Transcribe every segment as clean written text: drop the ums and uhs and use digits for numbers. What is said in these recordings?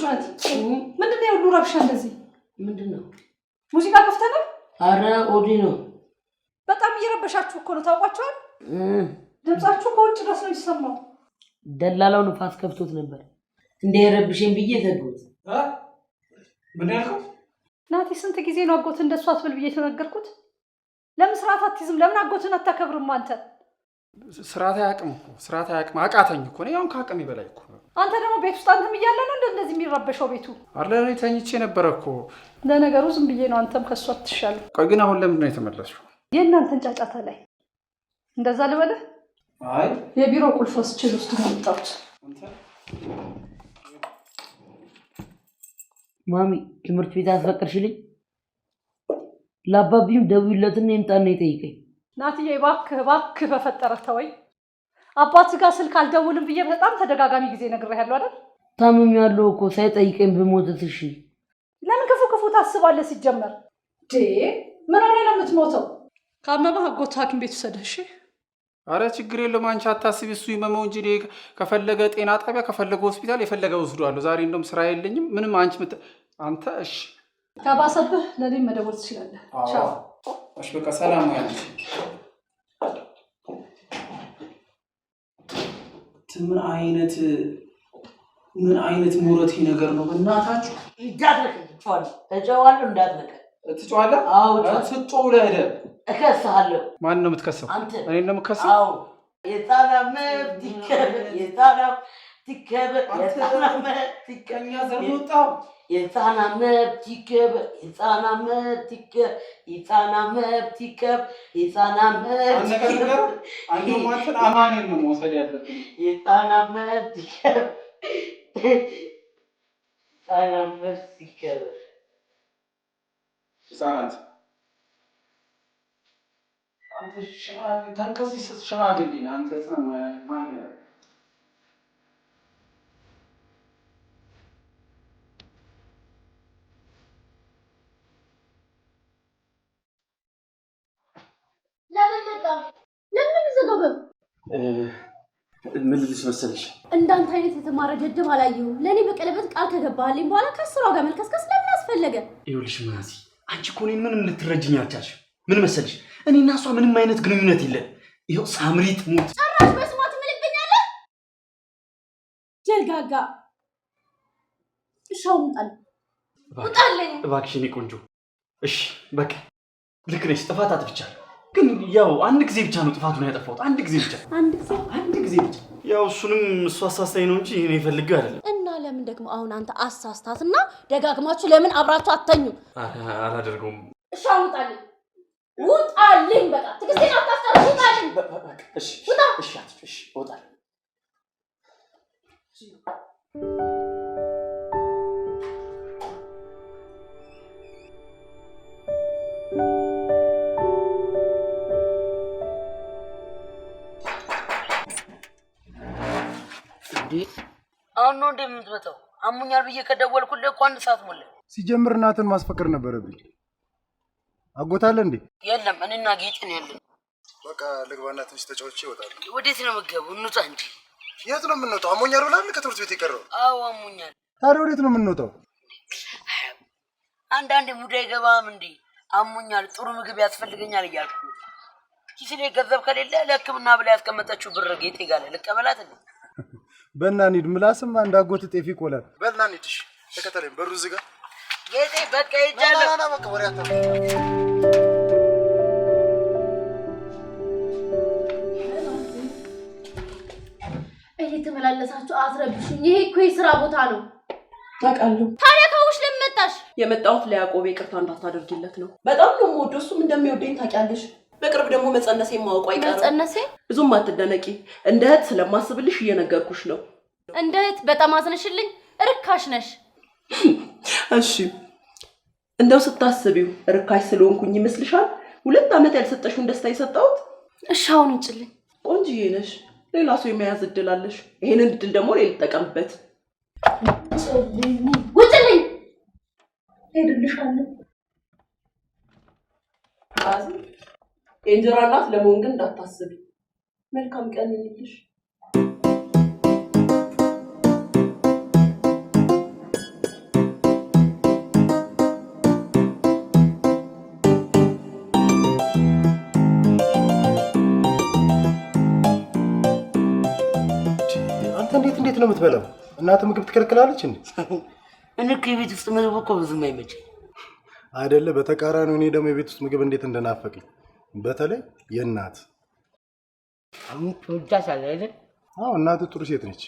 ጩኸት? ምንድነው ሁሉ ረብሻ እንደዚህ? ምንድነው? ሙዚቃ ከፍተናል? አረ ኦዲ ነው። በጣም እየረበሻችሁ እኮ ነው ታውቋቸዋል? ድምጻችሁ ከውጭ ድረስ ነው የሚሰማው። ደላላው ንፋስ ከፍቶት ነበር እንዳይረብሽኝ ብዬ ዘግቶት። ምን ያልከው? ናቲ ስንት ጊዜ ነው አጎት እንደሱ አትበል ብዬ ተነገርኩት? ለምን ስርዓት አትይዝም? ለምን አጎትን አታከብርም አንተ? ስርዓት አያውቅም አቃተኝ እኮ ነው። ያው ከአቅሜ በላይ እኮ ነው። አንተ ደግሞ ቤት ውስጥ አንተም እያለ ነው እንደዚህ የሚረበሸው ቤቱ? አለ እኔ ተኝቼ ነበር እኮ። ለነገሩ ዝም ብዬ ነው። አንተም ከሱ አትሻል። ቆይ ግን አሁን ለምን ነው የተመለስሽው? የእናንተን ጫጫታ ላይ እንደዛ ልበልህ? አይ የቢሮ ቁልፍ ወስጄ ልወስድ ነው የመጣሁት። ማሚ ትምህርት ቤት አስፈቅድሽልኝ? ለአባቢም ደውይለትና ይምጣና ይጠይቀኝ። ናትዬ እባክህ በፈጠረህ ተወኝ። አባትህ ጋር ስልክ አልደውልም ብዬ በጣም ተደጋጋሚ ጊዜ ነግሬሃለሁ አይደል? ታምሜያለሁ እኮ ሳይጠይቀኝ ብሞትስ? እሺ ለምን ክፉ ታስባለህ? ሲጀመር ምን ሆነ ነው የምትሞተው? ካመመህ አጎትህ ሐኪም ቤት ውሰድህ። እሺ አረ ችግር የለም አንቺ አታስቢ። እሱ ይመመው እንጂ ከፈለገ ጤና ጣቢያ ከፈለገ ሆስፒታል የፈለገ ወስዷለሁ። ዛሬ እንደውም ስራ የለኝም ምንም። አንተ እሺ ከባሰብህ ለኔም መደወል ትችላለህ። ቻው። እሺ በቃ ሰላም ያንቺ። ምን አይነት ሙረቴ ነገር ነው በእናታችሁ? እንዳትነቀኝ ተጨዋለሁ። እንዳትነቀኝ ትጨዋለህ? አዎ ትጨው ለሄደ እከስሃለሁ። ማን ነው የምትከሰው? እኔ ነው የምትከሰው? አዎ የጣና መብት ይከበር፣ የጣና ይከበር፣ የጣና መብት ይከበር፣ የጣና መብት ይከበር፣ የጣና መብት ይከበር፣ የጣና መብት ይከበር፣ የጣና መብት ይከበር። አንተ ማንተን አማኔን ነው መውሰድ ያለብኝ። የጣና መብት ይከበር፣ የጣና መብት ይከበር። ህፃናት አንተ ታንከዚህ ስትሸማግል አንተ ማን ምን ልልሽ መሰለሽ? እንዳንተ አይነት የተማረ ደደብ አላየሁም። ለኔ በቀለበት ቃል ከገባህልኝ በኋላ ከስራው ጋር መልከስከስ ለምን አስፈለገ? ይኸውልሽ ማዚ፣ አንቺ እኮ እኔን ምንም ልትረጅኝ አልቻልሽም። ምን መሰለሽ እኔና እሷ ምንም አይነት ግንኙነት የለም። ይኸው ሳምሪ ትሙት ጭራሽ በስሟ ትምልብኛለህ? ጀልጋጋ እሻው ውጣልኝ። እባክሽ የኔ ቆንጆ። እሺ በቃ ልክ ነሽ፣ ጥፋት አጥፍቻለሁ። ግን ያው አንድ ጊዜ ብቻ ነው ጥፋቱን ያጠፋሁት። አንድ ጊዜ ብቻ። ያው እሱንም እሱ አሳስታኝ ነው እንጂ እኔ ፈልጌው አይደለም። እና ለምን ደግሞ አሁን አንተ አሳስታትና ደጋግማችሁ ለምን አብራችሁ አተኙ? አላደርገውም። እሺ ውጣልኝ። በቃ ትግስቴን አታስጨርሽ። ውጣልኝ። እሺ እሺ እወጣለሁ። አሁን ነው እንደምትመጣው? አሙኛል ብዬ ከደወልኩልህ እኮ 1 ሰዓት ሞላ። ሲጀምር እናትን ማስፈቀድ ነበረብኝ። አጎታለ እንዴ? የለም እኔና ጌጤን ያለን። በቃ ልግባና ትንሽ ተጫውቼ እወጣለሁ። ወዴት ነው የምትገባው? እንውጣ እንጂ። የት ነው የምንወጣው? አሞኛል ብላል ከትምህርት ቤት የቀረው? አዎ አሞኛል። ታዲያ ወዴት ነው የምንወጣው? አንዳንዴ ሙድ አይገባም እንዴ? አሞኛል፣ ጥሩ ምግብ ያስፈልገኛል እያልኩ ኪስ ላይ ገንዘብ ከሌለ ለሕክምና ብላ ያስቀመጠችው ብር ጌጤ ጋር ልቀበላት እንዴ? በእና እንሂድ። ምላስም እንዳጎት ጤፍ ይቆላል። በልና እንሂድ። እሺ ተከተለኝ። በሩ ዝጋ። ጌጤ በቃ ይቻላል። ና በቃ ወሬ አታውራ። እየተመላለሳችሁ አትረብሹኝ። ይሄ እኮ የሥራ ቦታ ነው። ታውቃለሁ። ታዲያ ከውሽ ለምን መጣሽ? የመጣሁት ለያዕቆብ ይቅርታ እንዳታደርጊለት ነው። በጣም ነው የምወደው፣ እሱም እንደሚወደኝ ታውቂያለሽ። በቅርብ ደግሞ መጸነሴን ማወቁ አይቀርም። መጸነሴ? ብዙም አትደነቂ። እንደ እህት ስለማስብልሽ እየነገርኩሽ ነው። እንደ እህት በጣም አዝነሽልኝ። ርካሽ ነሽ። እሺ እንደው ስታስቢው ርካሽ ስለሆንኩኝ ይመስልሻል 2 ዓመት ያልሰጠሽውን ደስታ የሰጠሁት? እሺ አሁን እንጭልኝ። ቆንጅዬ ነሽ። ሌላ ሰው የመያዝ እድል አለሽ። ይሄንን እድል ደግሞ እኔ ልጠቀምበት። ውጭልኝ። ሄድልሻለሁ። አዚ የእንጀራ እናት ለመሆን ግን እንዳታስቢ። መልካም ቀን ይሁንልሽ። እንዴት ነው የምትበላው? እናትህ ምግብ ትከለክላለች እንዴ? እኔ ከቤት ውስጥ ምግብ እኮ ብዙም አይመቸኝ አይደለ? በተቃራኒው እኔ ደግሞ የቤት ውስጥ ምግብ እንዴት እንደናፈቀኝ በተለይ የእናት አሁን ትወዳታለህ አይደል? አዎ እናትህ ጥሩ ሴት ነች።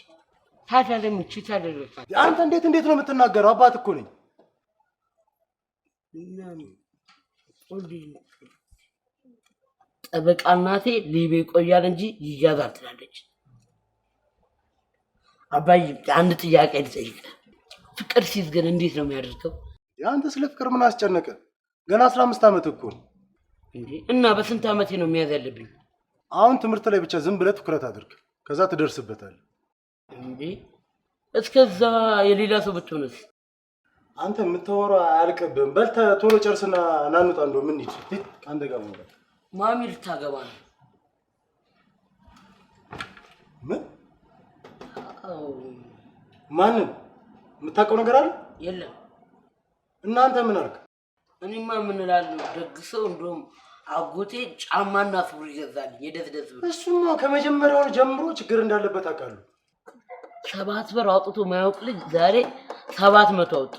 ታዲያ ለምን ትታደርጋለህ? አንተ እንዴት ነው የምትናገረው? አባት እኮ ነኝ። ጠበቃ እናቴ ሊቤ ይቆያል እንጂ ይያዛል ትላለች። አባዬ አንድ ጥያቄ ልጠይቅህ። ፍቅር ሲይዝ ግን እንዴት ነው የሚያደርገው? አንተ ስለ ፍቅር ምን አስጨነቀ? ገና 15 ዓመት እኮ ነው እንዴ። እና በስንት ዓመቴ ነው መያዝ ያለብኝ? አሁን ትምህርት ላይ ብቻ ዝም ብለህ ትኩረት አድርግ፣ ከዛ ትደርስበታለህ። እንዴ እስከዛ የሌላ ሰው ብትሆንስ? አንተ የምታወራው አያልቅብህም። በል ቶሎ ጨርስና ናኑጣ እንደው ምን ይጭ አንተ ጋር ማለት ማሚ ልታገባ ነው። ምን? ማንን? የምታውቀው ነገር አለ? የለም። እናንተ ምን አልክ? እኔማ ምን እላለሁ፣ ደግሰው እንደውም አጎቴ ጫማና ሱሪ ይገዛልኝ የደስ ብሎ። እሱማ ከመጀመሪያው ጀምሮ ችግር እንዳለበት አውቃለሁ። 7 ብር አውጥቶ ማያውቅ ልጅ ዛሬ 700 አወጣ።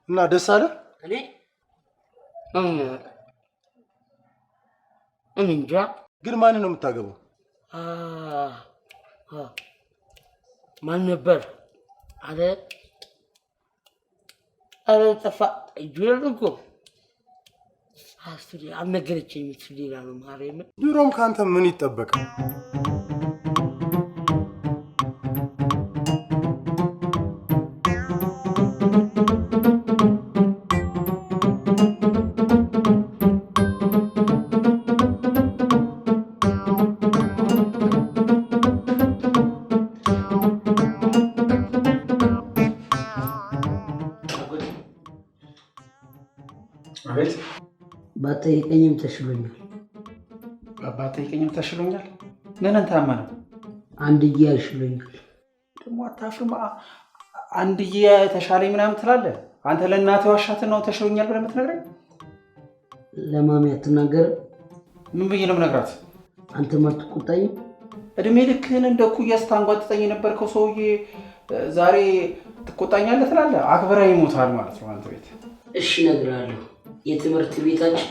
እና ደስ አለ? እኔ እንጃ። ግን ማንን ነው የምታገባው? ማን ነበር? አረ ጠፋ። ይጆል እኮ አስተሪ አልነገረችኝ። ሌላ ነው ማርያም። ድሮም ካንተ ምን ይጠበቃል? ባጠይቀኝም ተሽሎኛል። ባጠይቀኝም ተሽሎኛል? ምንን ታመህ ነው? አንድዬ ያሽሎኛል። ደግሞ አታፍርም? አንድዬ ተሻለኝ ምናምን ትላለህ? አንተ ለእናትህ ዋሻትን ነው ተሽሎኛል ብለህ የምትነግረኝ? ለማሚ አትናገርም? ምን ብዬ ነው የምነግራት? አንተም አትቆጣኝም? እድሜ ልክህን እንደ እኩያ ስታንጓጥጠኝ የነበርከው ሰውዬ ዛሬ ትቆጣኛለህ ትላለህ? አክብረህ ይሞታል ማለት ነው አንተ ቤት። እሺ እነግርሃለሁ። የትምህርት ቤታችን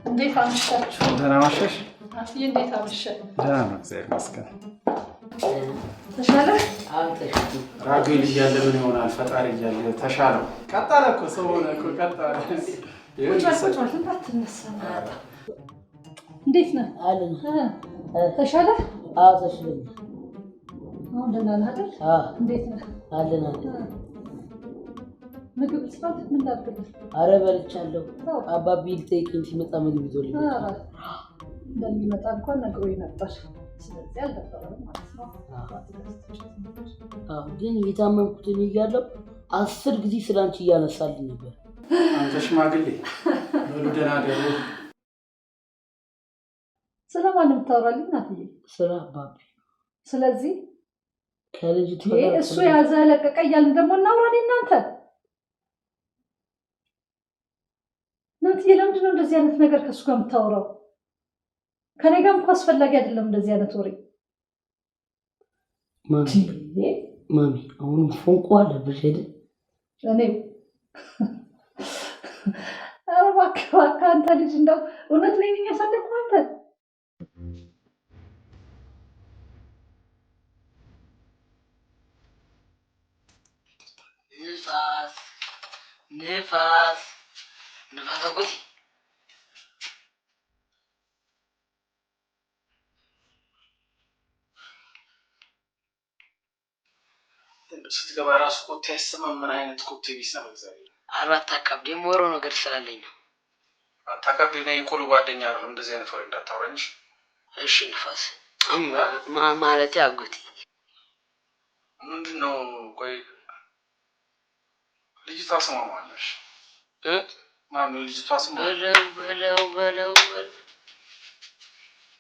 እንዴት አመሻችሁ? ደህና ማሸሽ? አፍዬ እንዴት አመሸ? ደህና ነው እግዚአብሔር ይመስገን። ተሻለ? አልተሻለ። ራጉኤል እያለ ምን ይሆናል? ፈጣሪ እያለ ተሻለው። ቀጠለ እኮ ሰው ሆነ እኮ ቀጠለ። ቁጭ እንዳትነሳ። እንዴት ነህ? አለን። ተሻለ? አዎ ተሽሎኛል። አሁን ደህና ነህ አይደል? እንዴት ነህ? አለን። ምግብ ስራት ምን ላድርግልህ? አረ በልቻለሁ። አባቢ ልጠይቅኝ ሲመጣ ምግብ ይዞልኝ እንደሚመጣ እንኳን ነግሮኝ ነበር። ስለዚህ አልደበረም ማለት ነው። ግን የታመምኩት እኔ እያለሁ 10 ጊዜ ስላንቺ እያነሳልኝ ነበር። አንተ ሽማግሌ በሉ ደህና ደሩ። ስለማን የምታወራልኝ እናትዬ? ስለ አባቢ። ስለዚህ ከልጅቱ እሱ ያዘ ለቀቀ እያልን ደግሞ እናውራ እናንተ። እናትዬ ለምንድን ነው እንደዚህ አይነት ነገር ከእሱ ጋር የምታወራው? ከኔ ጋር እንኳ አስፈላጊ አይደለም እንደዚህ አይነት ወሬ። ማሚ አሁንም ፎንቆ አለብሽ አይደል? እኔ ኧረ እባክህ አንተ ልጅ እንደው እውነት ላይ ነኝ ያሳደግኩህ አንተ። ንፋስ አጎቴ ስትገባ ራሱ ኮቴ አይሰማም። ምን አይነት ኮቴ ቢስ ነው? እግዚአብሔር አራት አካባቢ የምወረው ነገር ስላለኝ ነው። አታካቢ ነው። የቆሎ ጓደኛ ነው። እንደዚህ አይነት ወሬ እንዳታወራኝ እሺ? ንፋስ ማለቴ አጎቴ ምንድን ነው? ቆይ ልጅቷ ስሟ ማነሽ? ማነው ልጅቷ ስሟ? በለው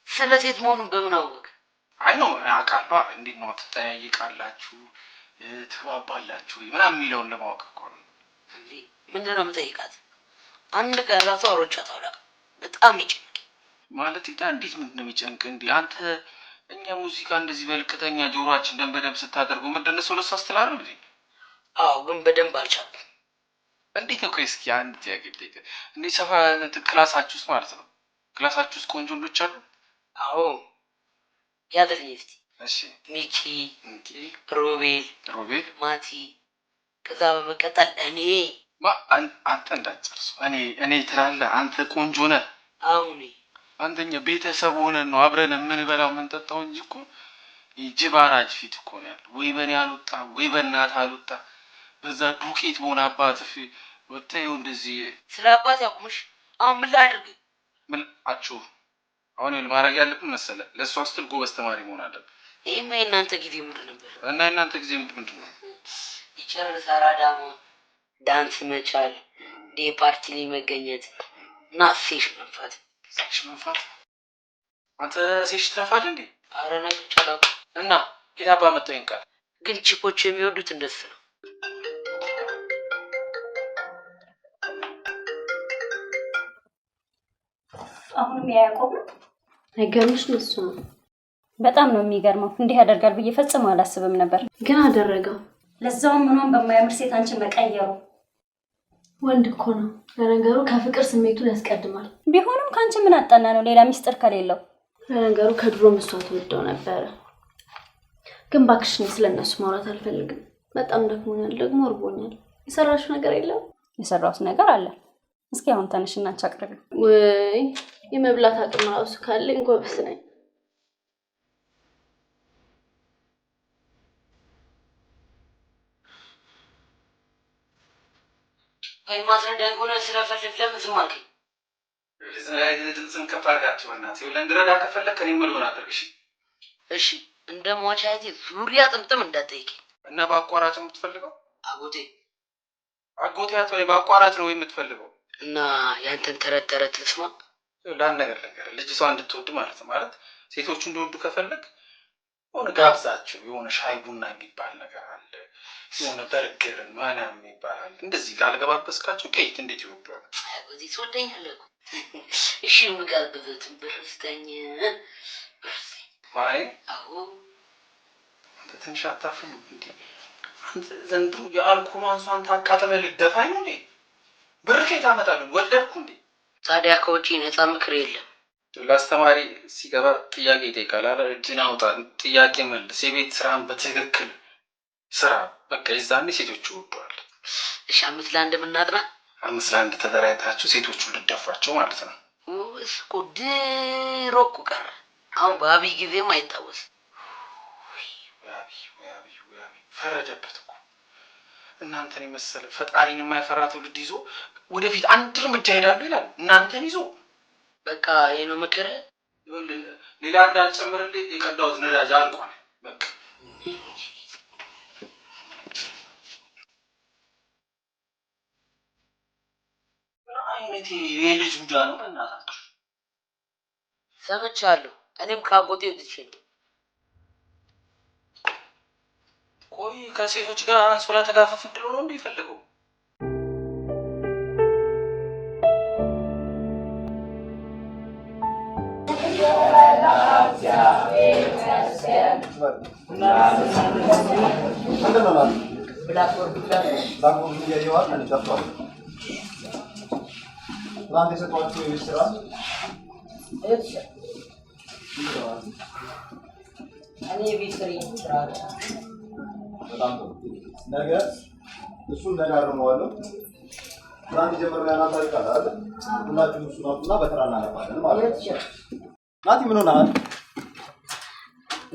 ስለ ሴት መሆኑን በምን አወቅ? አይ ነው አውቃለሁ። እንዴት ነው ትጠያይቃላችሁ፣ ትባባላችሁ ምናምን የሚለውን ለማወቅ እኮ ነው። ምንድን ነው የምጠይቃት? አንድ ቀን ራሱ አውሮቻት አላውቅም። በጣም ይጨንቅ ማለት እንዴት ምንድን ነው የሚጨንቅ እንዴ? አንተ እኛ ሙዚቃ እንደዚህ በልቅተኛ ጆሮአችን በደንብ ስታደርጉ ምንድነው ሰው ለሱ አስተላልፍ እንዴ? አዎ ግን በደንብ አልቻልኩም። እንዴት ነው? ቆይ እስኪ አንድ ጥያቄ ልጠይቅ። እንዴት ሰፋ ክላሳችሁ ውስጥ ማለት ነው ክላሳችሁ ውስጥ ቆንጆ ወንዶች አሉ? አዎ ያደርኝ እስቲ። እሺ ሚኪ፣ ሮቤል፣ ማቲ ከዛ በመቀጠል እኔ አንተ እንዳትጨርሱ እኔ ትላለህ። አንተ ቆንጆ ነህ። አሁን አንደኛ ቤተሰብ ሆነን ነው አብረን የምንበላው የምንጠጣው እንጂ እኮ ጅብ አራጅ ፊት እኮ ነው ያለው። ወይ በእኔ አልወጣ ወይ በእናትህ አልወጣ በዛ ዱቄት በሆነ አባት ፊት ወጥተው እንደዚህ ስለ አባት ያቁምሽ። አሁን ምን ላድርግ? ምን አችሁ? አሁን ማድረግ ያለብን መሰለህ ለእሷ ስትል ጎበዝ ተማሪ መሆን አለብን። ይሄማ የእናንተ ጊዜ ምንድን ነበር? እና የእናንተ ጊዜ ምንድን ነው? ይጨርስ አራዳማ ዳንስ መቻል፣ ዴ ፓርቲ ላይ መገኘት እና ሴሽ መንፋት። አንተ ሴሽ ትነፋለህ እንዴ? አረ ነገር ቻላው እና ጌታ ባመጣው ይንቃል። ግን ቺፖች የሚወዱት እንደሱ ነው። አሁንም ያያቆብ አይገርምሽ? እሱ ነው። በጣም ነው የሚገርመው። እንዲህ ያደርጋል ብዬ ፈጽሞ አላስብም ነበር። ግን አደረገው። ለዛውም ምኗን በማያምር ሴት አንቺን መቀየሩ። ወንድ እኮ ነው። ለነገሩ ከፍቅር ስሜቱን ያስቀድማል። ቢሆንም ካንቺ ምን አጣና ነው ሌላ ሚስጥር ከሌለው? ለነገሩ ከድሮ መስዋዕት ወደው ነበረ። ግን ባክሽ ነው ስለነሱ ማውራት አልፈልግም። በጣም ደክሞኛል፣ ደግሞ እርቦኛል። የሰራሽው ነገር የለም? የሰራሁት ነገር አለ። እስኪ አሁን ተነሽና አንቺ አቅርቢ። ወይ የመብላት አቅም ራሱ ካለኝ ጎበዝ ነኝ። አይ ማስረዳኝ ሆነ ስለፈልግ ለምን ዝም አልከኝ? ድምፅን ከፍ አድርጋችሁ እናት ለእንድረዳ ከፈለግ ከኔ መልሆን አድርግሽ። እሺ እንደ ሟቻይቴ ዙሪያ ጥምጥም እንዳትጠይቀኝ። እና በአቋራጭ የምትፈልገው? አጎቴ ወይ በአቋራጭ ነው የምትፈልገው? እና ያንተን ተረት ልስማ። ነገር ልጅቷ እንድትወድ ማለት ነው። ማለት ሴቶቹ እንዲወዱ ከፈለግ የሆነ ጋብዛቸው። የሆነ ሻይ ቡና የሚባል ነገር አለ። የሆነ በርገር ምናምን የሚባል አለ። እንደዚህ ካልገባበስካቸው ከየት እንዴት ይወዷል? አጎቴ ትወደኛለህ እኮ። እሺ የምጋብዘትን ብር ስጠኝ። ማይ አዎ አንተ ትንሽ አታፍርም እንዴ? አንተ ዘንድሮ የአልኮል አንሷን ታቃጥለህ ልደፋኝ ነው እንዴ? ብር ከየት አመጣለሁ? ወለድኩ እንዴ? ታዲያ ከውጪ ነፃ ምክር የለም? ለአስተማሪ ሲገባ ጥያቄ ይጠይቃል። አረ እጅን አውጣ፣ ጥያቄ መልስ፣ የቤት ስራን በትክክል ስራ። በቃ የዛኔ ሴቶቹ ይወዷል። እሺ 5 ለ1 የምናጥና 5 ለ1 ተደራጅታችሁ ሴቶቹን ልደፏቸው ማለት ነው። እስኮ ድሮ እኮ ቀረ። አሁን በአብይ ጊዜም አይታወስም። ፈረደበት እኮ እናንተን የመሰለ ፈጣሪን የማይፈራ ትውልድ ይዞ ወደፊት አንድ እርምጃ ሄዳሉ ይላል። እናንተን ይዞ በቃ ይሄ ነው ምክር። ሌላ እንዳልጨምርልህ የቀዳሁት ነዳጅ አልቋል። በቃ አይነቴ የልጅ ሙዳ ነው። እናታችሁ ሰምቻለሁ። እኔም ካጎቴ ልጅ ቆይ ከሴቶች ጋር አንሶላ ተጋፈፍ እንድሎ ነው እንዴ ይፈልገው? ነገ እሱን ነገር ነው ማለት ትናንት ጀምረን ያና ታሪካል አይደል? ሁላችሁም እሱን አውጡና በተራ እናነባለን ማለት ነው። ናቲ ምን ሆነሃል?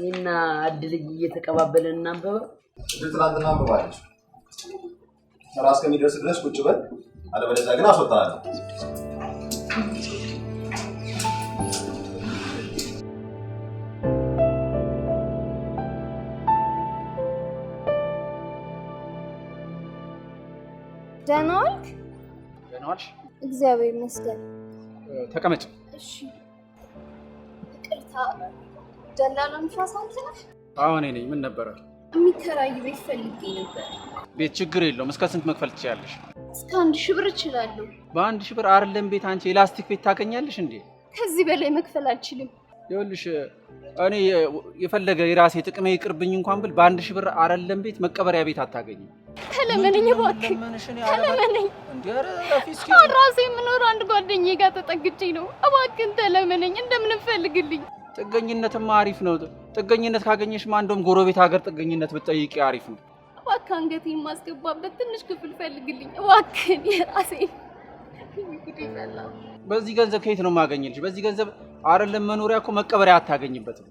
እና አድልኝ እየተቀባበለን እናንበባ። ትናንትና አንብባለች። ስራ እስከሚደርስ ድረስ ቁጭ በል፣ አለበለዚያ ግን አስወጣሃለሁ። ደህና ዋልክ? ደህና ዋልሽ? እግዚአብሔር ይመስገን። ተቀመጭ። እሺ። ይቅርታ፣ ደላላ ንፋስ አንተ ነህ? አዎ እኔ ነኝ። ምን ነበረ? የሚከራይ ቤት ፈልጌ ነበር። ቤት ችግር የለውም። እስከ ስንት መክፈል ትችያለሽ? እስከ 1000 ብር እችላለሁ። በ1000 ብር አይደለም ቤት አንቺ የላስቲክ ቤት ታገኛለሽ እንዴ? ከዚህ በላይ መክፈል አልችልም። ይኸውልሽ እኔ የፈለገ የራሴ ጥቅሜ ይቅርብኝ እንኳን ብል በአንድ ሺህ ብር አይደለም ቤት መቀበሪያ ቤት አታገኝም። ተለመነኝ እባክህ ተለመነኝ። ራሴ የምኖረው አንድ ጓደኛዬ ጋር ተጠግቼ ነው። እባክህን ተለመነኝ፣ እንደምን ፈልግልኝ። ጥገኝነትማ አሪፍ ነው። ጥገኝነት ካገኘሽማ እንደውም ጎረቤት ሀገር ጥገኝነት ብትጠይቂ አሪፍ ነው። እባክህ አንገቴን የማስገባበት ትንሽ ክፍል ፈልግልኝ እባክህን የራሴ። በዚህ ገንዘብ ከየት ነው የማገኝልሽ? በዚህ ገንዘብ አይደለም መኖሪያ እኮ መቀበሪያ አታገኝበትም።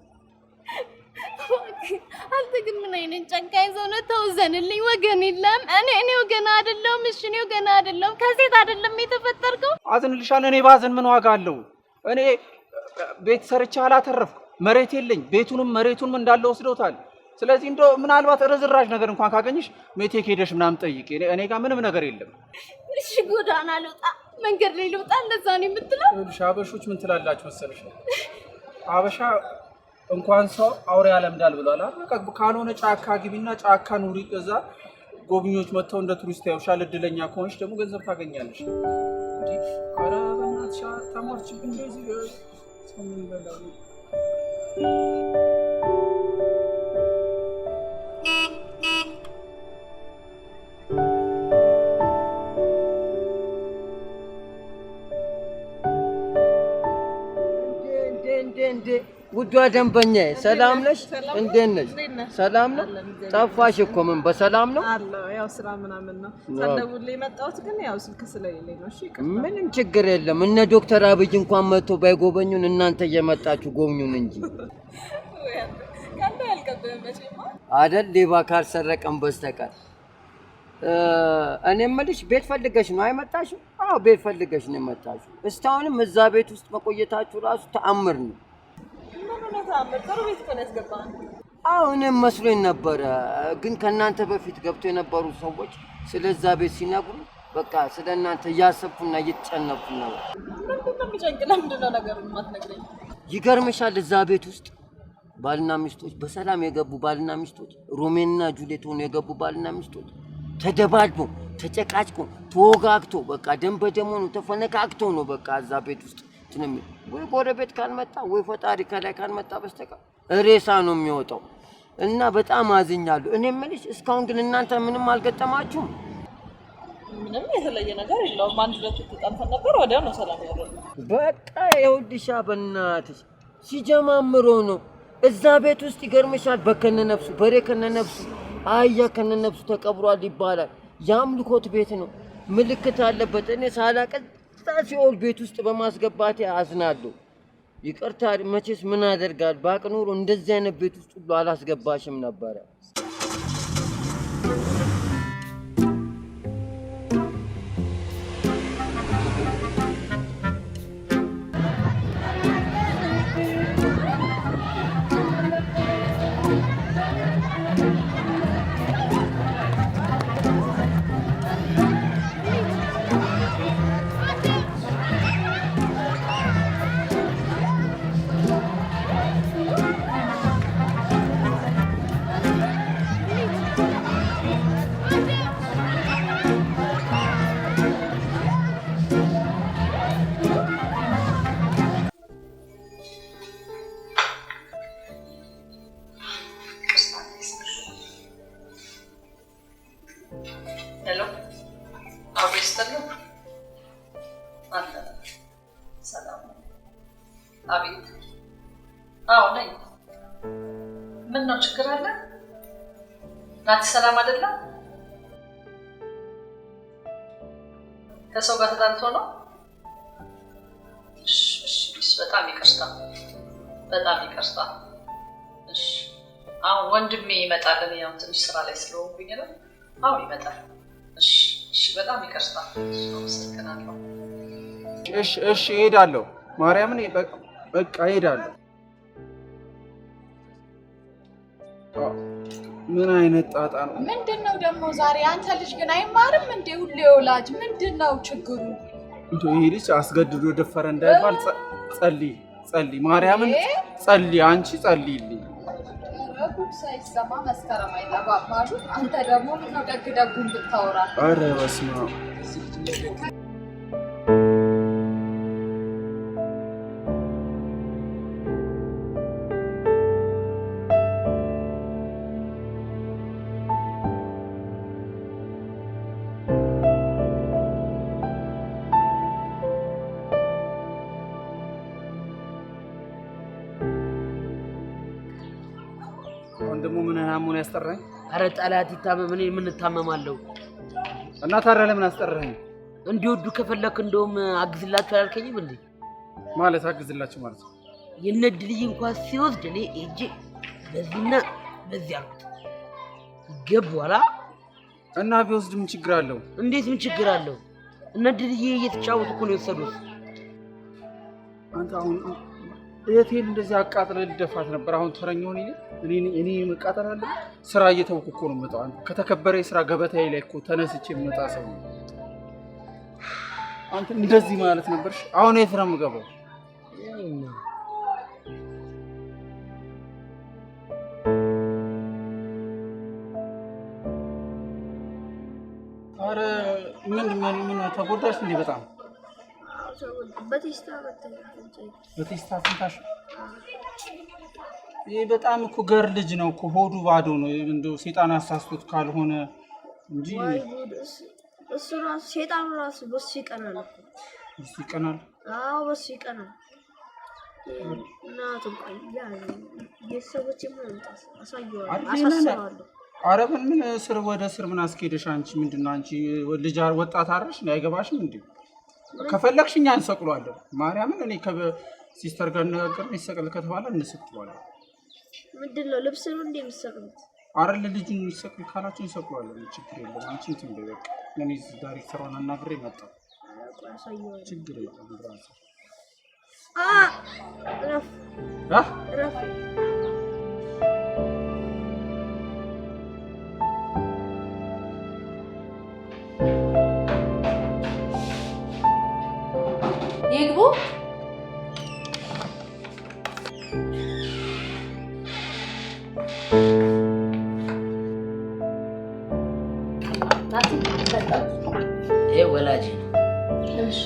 አንተ ግን ምን አይነት ጨካኝ ሰው ነህ? ተውዘንልኝ። ወገን የለም። እኔ ወገን አይደለሁም። እሺ እኔ ወገን አይደለሁም። ከሴት አይደለም የተፈጠርከው። አዝንልሻለሁ። እኔ ባዝን ምን ዋጋ አለው? እኔ ቤት ሰርቼ አላተረፍኩ፣ መሬት የለኝ። ቤቱንም መሬቱንም እንዳለ ወስዶታል። ስለዚህ እንደው ምናልባት ርዝራዥ ነገር እንኳን ካገኘሽ ሜቴክ ሄደሽ ምናምን ጠይቂ። እኔ ጋር ምንም ነገር የለም። እሺ ጎዳና ልውጣ፣ መንገድ ላይ ልውጣ፣ እንደዛ ነው የምትለው? ይኸውልሽ አበሾች ምን ትላላችሁ መሰለሽ? አበሻ እንኳን ሰው አውሬ ያለምዳል ብሏል አይደል? በቃ ካልሆነ ጫካ ግቢና ጫካ ኑሪ። እዛ ጎብኚዎች መጥተው እንደ ቱሪስት ያዩሻል። እድለኛ ከሆንሽ ደግሞ ገንዘብ ታገኛለሽ። እንዴ ኧረ በእናትሽ አታሟርችብኝ እንደዚህ ሰው ምን ይበላል? ውዷ ደንበኛዬ ሰላም ነሽ? እንዴት ነሽ? ሰላም ነው? ጠፋሽ እኮ ምን በሰላም ነው? ያው ስራ ምናምን ነው። ሳልደውልልህ የመጣሁት ግን ያው ስልክ ስለሌለኝ ነው። እሺ ምንም ችግር የለም። እነ ዶክተር አብይ እንኳን መጥቶ ባይጎበኙን እናንተ እየመጣችሁ ጎብኙን እንጂ ካንተ ያልቀበለ መቼማ አይደል ሌባ ካልሰረቀን በስተቀር። እኔ የምልሽ ቤት ፈልገሽ ነው አይመጣሽም? አዎ ቤት ፈልገሽ ነው የመጣሽው። እስካሁንም እዛ ቤት ውስጥ መቆየታችሁ ራሱ ተአምር ነው። አዎ እኔም መስሎኝ ነበረ፣ ግን ከእናንተ በፊት ገብቶ የነበሩ ሰዎች ስለዛ ቤት ሲነግሩ በቃ ስለ እናንተ እያሰብኩና እየተጨነኩ ነው። ለምንድነው ነገሩን የማትነግረኝ? ይገርምሻል እዛ ቤት ውስጥ ባልና ሚስቶች በሰላም የገቡ ባልና ሚስቶች ሮሜንና ጁሊየት ሆነው የገቡ ባልና ሚስቶች ተደባድቦ ተጨቃጭቆ ተወጋግቶ በቃ ደም በደም ሆኖ ተፈነካክቶ ነው በቃ እዛ ቤት ውስጥ ትነም ወይ ጎረቤት ካልመጣ ወይ ፈጣሪ ከላይ ካልመጣ በስተቀር ሬሳ ነው የሚወጣው። እና በጣም አዝኛለሁ። እኔ የምልሽ እስካሁን ግን እናንተ ምንም አልገጠማችሁም? ምንም የተለየ ነገር የለውም። አንድ ሁለት ተጣልተን ነበር፣ ወዲያው ነው ሰላም ያደረግነው። በቃ ይኸውልሽ በእናትሽ ሲጀማምሮ ነው እዛ ቤት ውስጥ ይገርምሻል። በከነነፍሱ በሬ ከነነፍሱ አህያ ከነነፍሱ ተቀብሯል ይባላል። የአምልኮት ቤት ነው፣ ምልክት አለበት። እኔ ሳላቀል ሲኦል ቤት ውስጥ በማስገባቴ አዝናለሁ። ይቅርታ መቼስ ምን አደርጋለሁ። ባቅ ኖሮ እንደዚህ አይነት ቤት ውስጥ ሁሉ አላስገባሽም ነበረ። አቤት። አዎ ነኝ። ምን ነው ችግር አለ? ናቲ ሰላም አይደለም? ከሰው ጋር ተጣልቶ ነው? እሺ፣ በጣም ይቅርታ፣ በጣም ይቅርታ። እሺ፣ አሁን ወንድሜ ይመጣል። እኔ ያው ትንሽ ስራ ላይ ስለሆንኩኝ ነው። አሁን ይመጣል። እሺ፣ በጣም ይቅርታ። አመሰግናለሁ። እሺ፣ እሄዳለሁ። ማርያምን በቃ እሄዳለሁ። ምን አይነት ጣጣ ነው? ምንድነው ደግሞ ዛሬ? አንተ ልጅ ግን አይማርም እንዴ? ሁሌ ወላጅ ምንድነው ችግሩ? ይሄ ልጅ አስገድዶ ደፈረ እንዳይባል ጸልይ፣ ማርያምን ጸልይ፣ አንቺ ጸልይልኝ። ረጉድ ሳይሰማ መስከረም አይጠባባሉ። አንተ ደግሞ ምነው ደግ ደጉን ብታወራ? ኧረ በስመ አብ አሞን ያስጠራኝ? አረ ጠላት ይታመም፣ እኔ ምን እታመማለሁ? እና ታዲያ ለምን አስጠራኝ? እንዲወዱ ከፈለክ እንደውም አግዝላችሁ አላልከኝም እንዴ? ማለት አግዝላችሁ ማለት ነው? የነድልይ እንኳን ሲወስድ እኔ እጄ በዚህና በዚህ አልኩት። ገባላ? እና ቢወስድ ምን ችግር አለው? እንዴት ምን ችግር አለው? እነድልይ እየተጫወቱ እኮ ነው የወሰዱት። አንተ አሁን እህቴን እንደዚህ አቃጥለህ ልደፋት ነበር። አሁን ተረኛውን እኔ መቃጠል አለ? ስራ እየተውኩ እኮ ነው የምመጣው። ከተከበረ የስራ ገበታዬ ላይ እኮ ተነስቼ የምመጣ ሰው ነው። አንተ እንደዚህ ማለት ነበርሽ? አሁን የት ነው የምገባው? አረ ምን ተጎዳሽ እንዴ? በጣም በቴስታ ፍንታሽ? ይሄ በጣም እኮ ገር ልጅ ነው እኮ ሆዱ ባዶ ነው። እንደው ሴጣን አሳስቶት ካልሆነ እንጂ እሱ ራሱ ሴጣን ራሱ በሱ ይቀናል እኮ። በሱ ይቀናል? አዎ በሱ ይቀናል። እና ተቆይ የሰዎች ምንጣስ አሳስባለሁ። አረ ምን ስር ወደ ስር ምን አስኬደሽ አንቺ? ምንድነው አንቺ ልጅ ወጣት አረሽ ነው አይገባሽም እንዴ? ከፈለግሽ እኛ እንሰቅሏለን። ማርያምን እኔ ከሲስተር ጋር ነጋገር ይሰቀል ከተባለ እንሰቅሏለን። ምንድነው ልብስ ነው እንዴ የምትሰቅሉት? አረ ለልጅ ይሰቅል ካላችሁ እንሰቅሏለን። ችግር የለም። አንቺ እንትን በቃ እኔ ዳይሬክተሯን አናግሬ መጣሁ። ችግር የለም። ብራስ ረፍ ይግቡ። ይሄ ወላጅ ነው። እሺ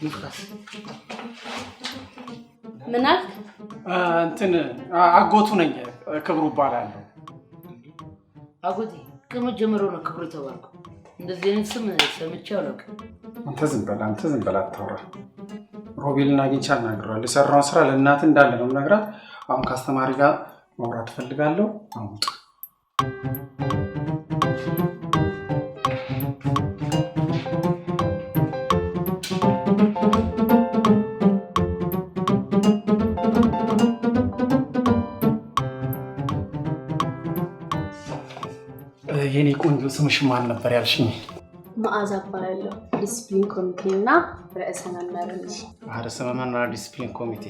ንፋስ ምን አልክ? እንትን አጎቱ ነኝ። ክብሩ እባላለሁ። አጎቴ ከመጀመሪያው ነው ክብሩ ተባልኩ። እንደዚህ አይነት ስም ሰምቼ አላውቅም። አንተ ዝም በል አታውራ። ሮቤልን አግኝቼ አናግሬዋለሁ። የሰራውን ስራ ለእናትህ እንዳለ ነው የምነግራት። አሁን ከአስተማሪ ጋር ማውራት እፈልጋለሁ። አሁን የኔ ቆንጆ ስምሽ ማን ነበር ያልሽኝ? መዓዛ እባላለሁ። ዲስፕሊን ኮሚቴ እና ርዕሰ መምህር ነኝ። ርዕሰ መምህርና ዲስፕሊን ኮሚቴ።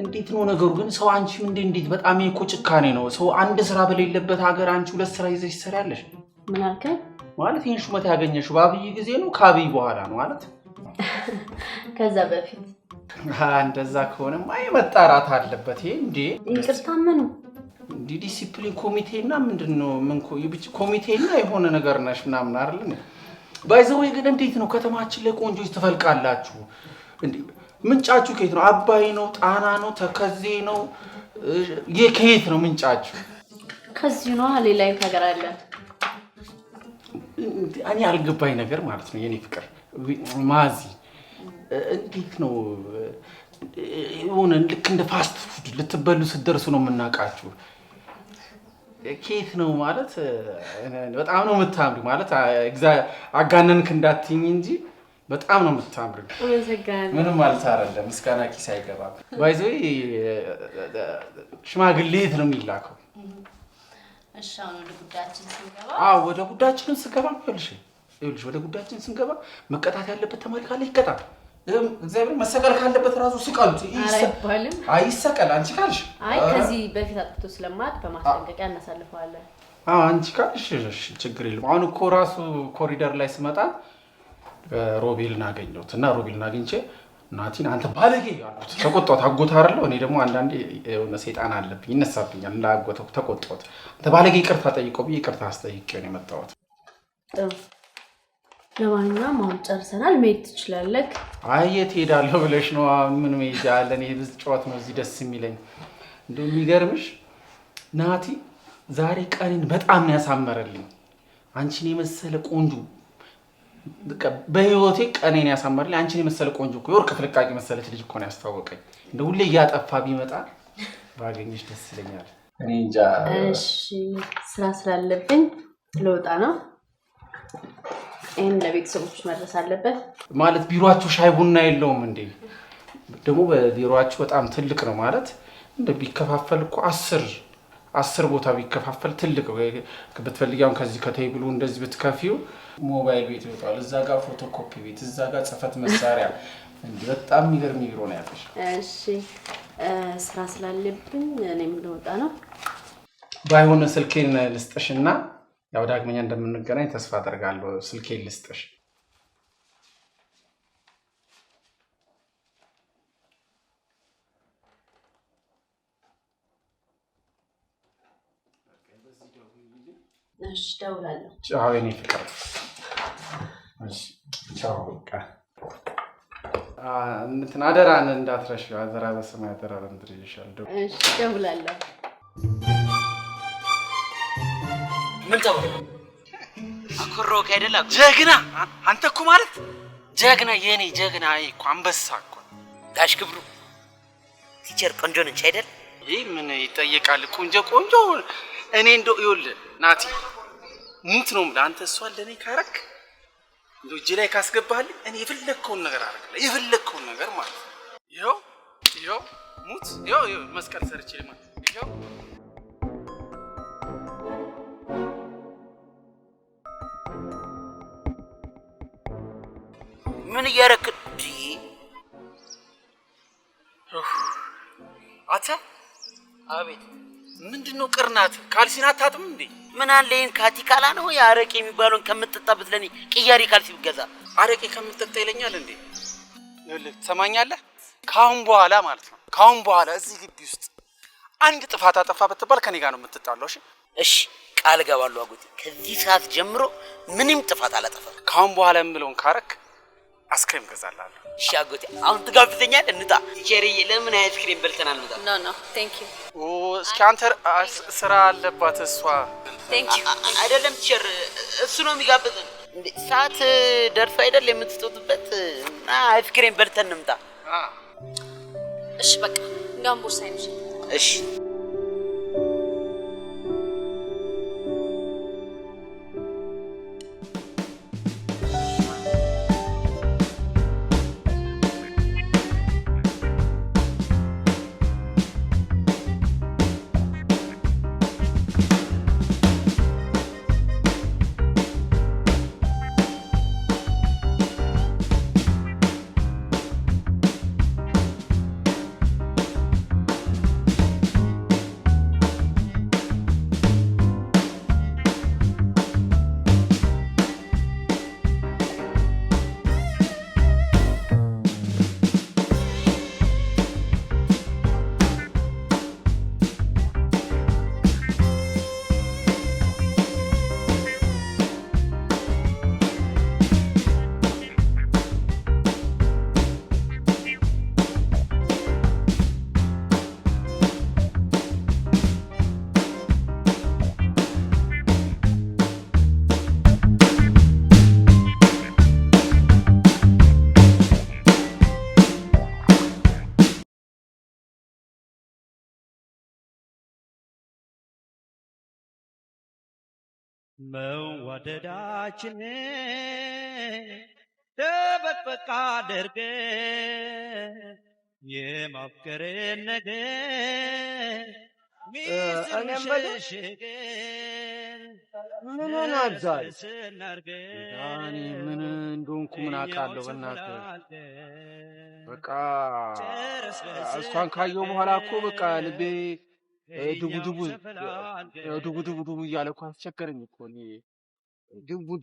እንዴት ነው ነገሩ ግን? ሰው አንቺም እንዴት በጣም እኮ ጭካኔ ነው። ሰው አንድ ስራ በሌለበት ሀገር አንቺ ሁለት ስራ ይዘሽ ትሰሪያለሽ። ምን አልከኝ? ማለት ይሄን ሹመት ያገኘሽው በአብይ ጊዜ ነው ከአብይ በኋላ ነው ማለት? ከዛ በፊት። እንደዛ ከሆነማ መጣራት አለበት። ይሄ እንዴ ይቅርታ ምን ዲሲፕሊን ኮሚቴና ምንድነው? ምን ኮሚቴና የሆነ ነገር ነሽ ምናምን አይደል? ባይዘው ግን እንዴት ነው ከተማችን ላይ ቆንጆች ትፈልቃላችሁ እንዴ? ምንጫችሁ ከየት ነው? አባይ ነው? ጣና ነው? ተከዜ ነው? ከየት ነው ምንጫችሁ? ከዚህ ነው። ሌላ ሀገር አለ። እኔ አልገባኝ ነገር ማለት ነው የኔ ፍቅር ማዚ፣ እንዴት ነው የሆነ ልክ እንደ ፋስት ፉድ ልትበሉ ስትደርሱ ነው የምናውቃችሁ? ከየት ነው ማለት? በጣም ነው የምታምሪ ማለት አጋነንክ እንዳትይኝ እንጂ በጣም ነው የምታምሪ። ምንም ማለት አይደለም፣ ምስጋና ኪስ አይገባም። ባይዘው ሽማግሌ የት ነው የሚላከው? እሺ አሁን ወደ ጉዳያችን ስንገባ ወደ ጉዳያችን ስንገባ ይኸውልሽ ወደ ጉዳያችን ስንገባ መቀጣት ያለበት ተማሪ ካለ ይቀጣል። እግዚአብሔር መሰቀል ካለበት ራሱ ስቀሉት። አይሰቀል አንቺ ካልሽ። ከዚህ በፊት አጥፍቶ ስለማት በማስጠንቀቂያ እናሳልፈዋለን። አንቺ ካልሽ ችግር የለም። አሁን እኮ ራሱ ኮሪደር ላይ ስመጣ ሮቤልን አገኘሁት እና ሮቤልን አግኝቼ ናቲን አንተ ባለጌ አልኩት። ተቆጣሁት። አጎት አይደለሁ እኔ ደግሞ አንዳንዴ የሆነ ሰይጣን አለብኝ ይነሳብኛል። እንዳጎተው ተቆጣሁት። አንተ ባለጌ ይቅርታ ጠይቀው ብዬ ይቅርታ አስጠይቄው ነው የመጣሁት። ለማንኛውም አሁን ጨርሰናል፣ መሄድ ትችላለህ። የት ሄዳለሁ ብለሽ ነው? ምን መሄጃ አለ? እኔ ብዙ ጨዋታ ነው እዚህ ደስ የሚለኝ። እንደው የሚገርምሽ ናቲ ዛሬ ቀኔን በጣም ነው ያሳመረልኝ። አንቺን የመሰለ ቆንጆ በህይወቴ ቀኔን ያሳመረልኝ አንቺን የመሰለ ቆንጆ እኮ የወርቅ ፍልቃቂ መሰለች ልጅ እኮ ነው ያስተዋወቀኝ። እንደው ሁሌ እያጠፋ ቢመጣ ባገኝሽ ደስ ይለኛል። እኔ እንጃ። እሺ ስራ ስላለብኝ ልወጣ ነው። ይሄን ለቤተሰቦች መድረስ አለበት። ማለት ቢሮአችሁ ሻይ ቡና የለውም እንዴ? ደግሞ በቢሮአችሁ በጣም ትልቅ ነው ማለት እንደ ቢከፋፈል እኮ 10 ቦታ ቢከፋፈል ትልቅ ብትፈልጊያውን ከዚህ ከቴብሉ እንደዚህ ብትከፊው ሞባይል ቤት ይወጣል። እዛ ጋር ፎቶኮፒ ቤት፣ እዛ ጋር ጽፈት መሳሪያ እንዴ በጣም የሚገርም ቢሮ ነው ያለሽ። እሺ ስራ ስላለብኝ እኔም ልወጣ ነው። ባይሆን ስልኬን ልስጥሽና ያው ዳግመኛ እንደምንገናኝ ተስፋ አደርጋለሁ። ስልኬን ልስጥሽ። እሺ ደውላለሁ። ቻው የኔ ፍቅር። እሺ ቻው በቃ እንትን አደራን እንዳትረሽ። አደራ በሰማይ አደራ እንድትይሻለሁ። እሺ ደውላለሁ። ምን ተባለ? አኮሮክ አይደል? ጀግና አንተ እኮ ማለት ጀግና የኔ ጀግና እኮ አንበሳ እኮ ጋሽ ክብሩ። ቲቸር ቆንጆ ነች አይደል? ይሄ ምን ይጠየቃል? ቆንጆ እኔ እንደው ይኸውልህ ናቲ ሙት ነው የምልህ። አንተ እሷን ለኔ ካረክ እንደው እጄ ላይ ካስገባህልኝ እኔ የፈለግከውን ነገር አደርግልህ። የፈለግከውን ነገር ማለት ነው። ይኸው ሙት ይኸው መስቀል ሰርቼ ማለት ይኸው ምን እያረክ ዲ አታ አቤት ምንድነው ቅርናት? ካልሲና አታጥም እንዴ? ምን አለኝ ካቲካላ ነው ያረቄ የሚባለውን ከምትጠጣበት ለኔ ቅያሪ ካልሲ ብገዛ አረቄ ከምትጠጣ ይለኛል እንዴ? ይኸውልህ ትሰማኛለህ? ካሁን በኋላ ማለት ነው ካሁን በኋላ እዚህ ግቢ ውስጥ አንድ ጥፋት አጠፋ ብትባል ከኔ ጋር ነው የምትጣለው። እሺ ቃል ገባለሁ አጎቴ። ከዚህ ሰዓት ጀምሮ ምንም ጥፋት አላጠፋም። ካሁን በኋላ የምለውን ካረክ አስክሬም ገዛላለሁ። እሺ አጎቴ አሁን ትጋብዘኛለህ? እንጣ ቸሪዬ ለምን አይስክሬም በልተን አንመጣ? ኖ ቴንክ ዩ። እስኪ አንተ ስራ አለባት እሷ። ቴንክ ዩ አይደለም ቸር እሱ ነው የሚጋብዘን። ሰዓት ደርሶ አይደል የምትስጡበት? አይስክሬም በልተን እንምጣ። እሺ በቃ ጋምቦር ሳይንሽ። እሺ መዋደዳችን ተበጥበቃ አድርገ የማፍቀርን ነገር እኔም በልሽ ምን ሆናዛል? እኔ ምን እንደሆንኩ ምን አውቃለሁ? በእናትህ በቃ እሷን ካየሁ በኋላ እኮ በቃ ልቤ ድቡ እያለ እኮ አስቸገረኝ እኮ። እኔ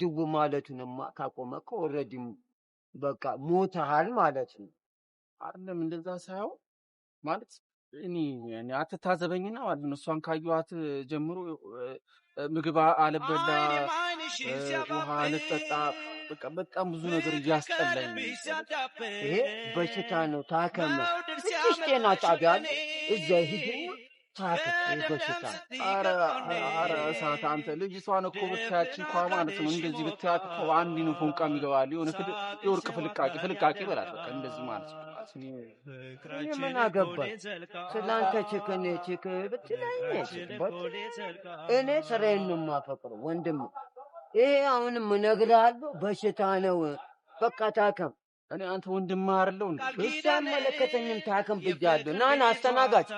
ድቡ ማለቱንማ ካቆመ እኮ ኦልሬዲ በቃ ሞተሃል ማለት ነው። አይደለም እንደዛ ሳይሆን ማለት እኔ አትታዘበኝና ማለት ነው። እሷን ካየኋት ጀምሮ ምግብ አልበላ፣ ውሃ አልጠጣ፣ በቃ በጣም ብዙ ነገር እያስጠላኝ። ይሄ በሽታ ነው። ታከመ። ትንሽ ጤና ጣቢያ እዛ ሂድና በሽታ። ኧረ እሳት አንተ ልጅቷን እኮ ብታያች እኮ ማለት ነው እንደዚህ ብታያት እኮ አንድ ነው ፎንቃ የሚገባል የሆነ የወርቅ ፍልቃቄ በላት በቃ እንደዚህ ማለት ነው። ምን አገባኝ ስላንተ ችክን ችክ ብትለኝ እኔ ስራዬን ነው የማፈቅረው ወንድም። ይሄ አሁንም እነግርሃለሁ በሽታ ነው። በቃ ታከም። እኔ አንተ ወንድም አይደለሁ እንዴ? እሱ አይመለከተኝም። ታከም ብያለሁ። ናና አስተናጋጅ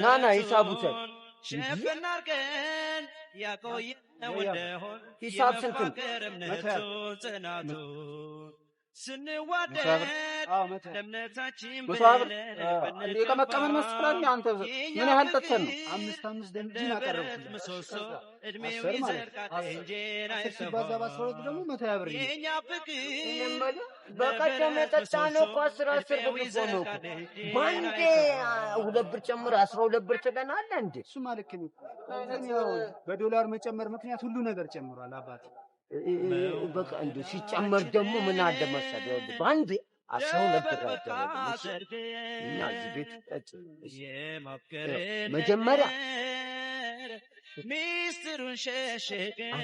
ናና ሂሳብ ውሰድ። ሂሳብ ስንት ነው? ስንዋደድ የቀመቀመን መስፍራል። አንተ ምን ያህል ጠጥተን ነው? 5 ደንጂን አቀረብኩት። 10 ማለት ደግሞ 100 ብር በቀደም የጠጣነው እኮ 10 ብር እኮ ነው። በአንዴ 2 ብር ጨምር 12 ብር ትለናለህ እንዴ? እሱማ ልክ ነው። ያው በዶላር መጨመር ምክንያት ሁሉ ነገር ጨምሯል አባቴ። በቃ እንዴ ሲጨመር ደግሞ ምን አለ መሰለህ በአንዴ 12 ብር አደረገ። እኛ እዚህ ቤት መጀመሪያ ሚስጥሩን ሸሸገን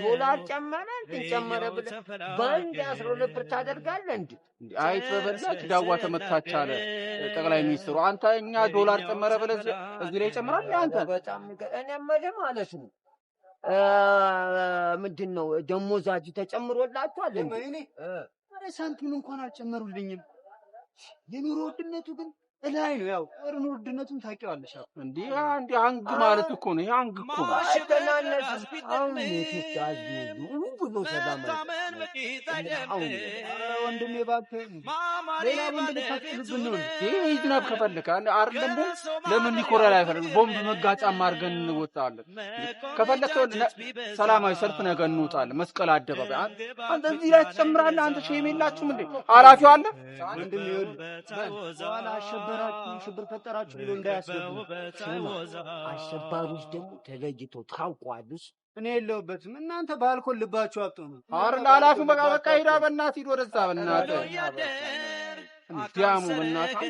ዶላር ጨመረ እንትን ጨመረ ብለህ በአንድ 12 ብር ታደርጋለህ እንዴ? አይት በበላች ዳዋ ተመታች አለ ጠቅላይ ሚኒስትሩ። አንተ እኛ ዶላር ጨመረ ብለህ እዚህ ላይ ጨምራል አንተ። በጣም እኔ ማለት ነው ምንድነው ደሞዛችሁ ተጨምሮላችኋል እንዴ? ኧረ ሳንቲም እንኳን አልጨመሩልኝም። የኑሮ ውድነቱ ግን እላይ ነው። ያው ኑሮ ውድነቱን ታውቂዋለሽ እንዴ? አንዴ አንግ ማለት እኮ ነው። አንግ እኮ ነው። አይተናነስ አሁን ኢትዮጵያ ሁሉ ሰላም አሁን ወንድሜ እባክህ ሌላ ወንድ ልታስብብን ነው እንዴ? ይዝናብ ከፈለከ አይደለም ለምን ኒኮራል አይፈልም? ቦምብ መጋጫም አድርገን እንወጣለን። ከፈለከ ሰላማዊ ሰልፍ ነገ እንወጣለን። መስቀል አደባባይ አንተ እዚህ ላይ ትጨምራለህ። አንተ ሼም የላችሁም እንዴ? ኃላፊው አለ ወንድሜ ዋላ አሸበራችሁ ሽብር ፈጠራችሁ ብሎ እንዳያስገቡ። አሸባሪዎች ደግሞ ተለይቶ ታውቋልስ። እኔ የለሁበትም። እናንተ በአልኮል ልባችሁ አብጦ ነው። አረ ኃላፊው በቃ ሂዳ በእናትህ ሂድ ወደዛ በእናትህ እንዲያሙ በእናትህ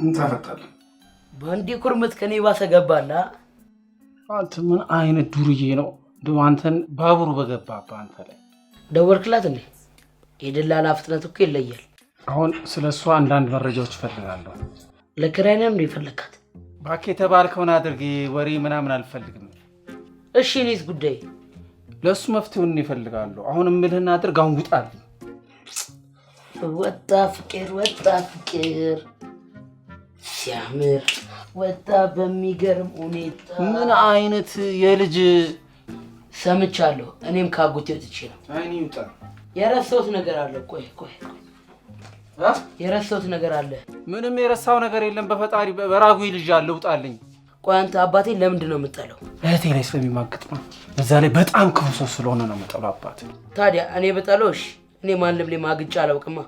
ምን ተፈጠረ? በአንዴ ኩርምት ከኔ ባሰ ገባላ። አንተ ምን አይነት ዱርዬ ነው? እንደው አንተን ባቡሩ በገባባ አንተ ላይ ደወልክላት እንዴ? የደላላ ፍጥነት እኮ ይለያል። አሁን ስለሷ አንዳንድ መረጃዎች ፈልጋለሁ። ለክራይ ነው እንዴ ፈለካት? ባክ የተባልከውን አድርጌ ወሬ ምናምን አልፈልግም። እሺ እኔስ ጉዳይ ለሱ መፍትሄውን እፈልጋለሁ። አሁን እምልህና አድርግ። አሁን ውጣል። ወጣ ፍቅር ሲያምር ወጣ በሚገርም ሁኔታ። ምን አይነት የልጅ ሰምቻለሁ። እኔም ካጎቴ ወጥቼ ነው። አይኔ ይውጣ። የረሳሁት ነገር አለ። ቆይ የረሳሁት ነገር አለ። ምንም የረሳው ነገር የለም። በፈጣሪ በራጉ ልጅ አለ። ውጣልኝ። ቆይ አንተ አባቴ ለምንድን ነው የምጠለው? እህቴ ላይ ስለሚማግጥ ነው። በዛ ላይ በጣም ክፉ ሰው ስለሆነ ነው የምጠለው አባቴ። ታዲያ እኔ በጠሎሽ እኔ ማንም ላይ ማግጫ አላውቅማ።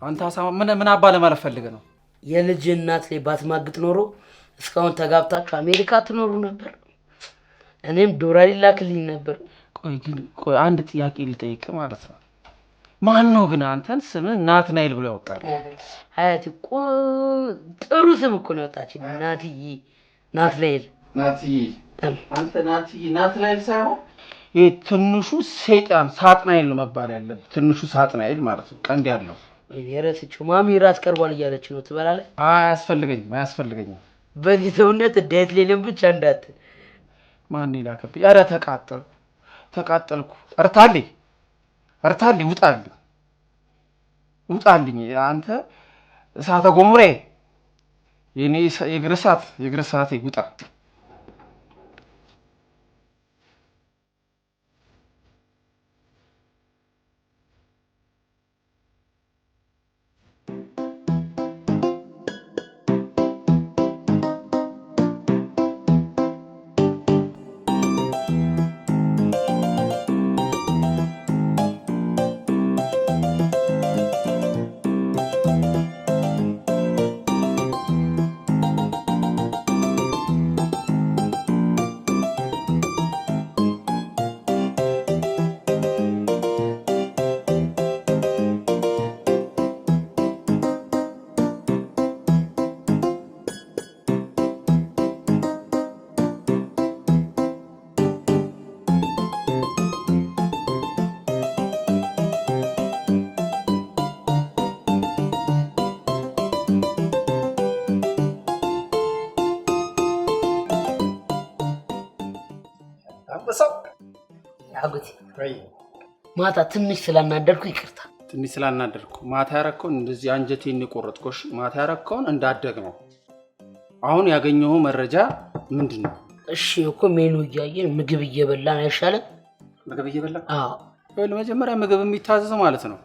አንተ አሳማ ምን አባ ለማለት ፈልገህ ነው? የልጅ እናት ላይ ባትማግጥ ኖሮ እስካሁን ተጋብታችሁ አሜሪካ ትኖሩ ነበር። እኔም ዶላር ይላክልኝ ነበር። ቆይ አንድ ጥያቄ ልጠይቅ ማለት ነው። ማን ነው ግን አንተን ስምህ ናትናኤል ብሎ ያወጣል? አያቴ ጥሩ ስም እኮ ነው ያወጣችኝ። ናትናኤል። አንተ ናትናኤል ሳይሆን ይሄ ትንሹ ሰይጣን ሳጥናኤል ነው መባል ያለብህ። ትንሹ ሳጥናኤል ማለት ነው። ቀንድ ያለው የረስችው ማሚ ራስ ቀርቧል እያለች ነው። ትበላለህ? አያስፈልገኝም። በዚህ ሰውነት ዳይት ሌለም ብቻ እንዳት ማን ይላከብኝ? ኧረ ተቃጠልኩ። እርታልኝ ውጣልኝ አንተ እሳተ ገሞራ የኔ የእግር እሳት ውጣ። አንበሳው አጎቴ ማታ ትንሽ ስላናደርኩ ይቅርታ። ትንሽ ስላናደርኩ ማታ ያረከውን እንደዚህ አንጀቴን የቆረጥኩሽ ማታ ያረከውን እንዳደግመው። አሁን ያገኘው መረጃ ምንድነው? እሺ እኮ ሜኑ እያየን ምግብ እየበላን አይሻለም? ምግብ እየበላን? አዎ። መጀመሪያ ምግብ የሚታዘዘው ማለት ነው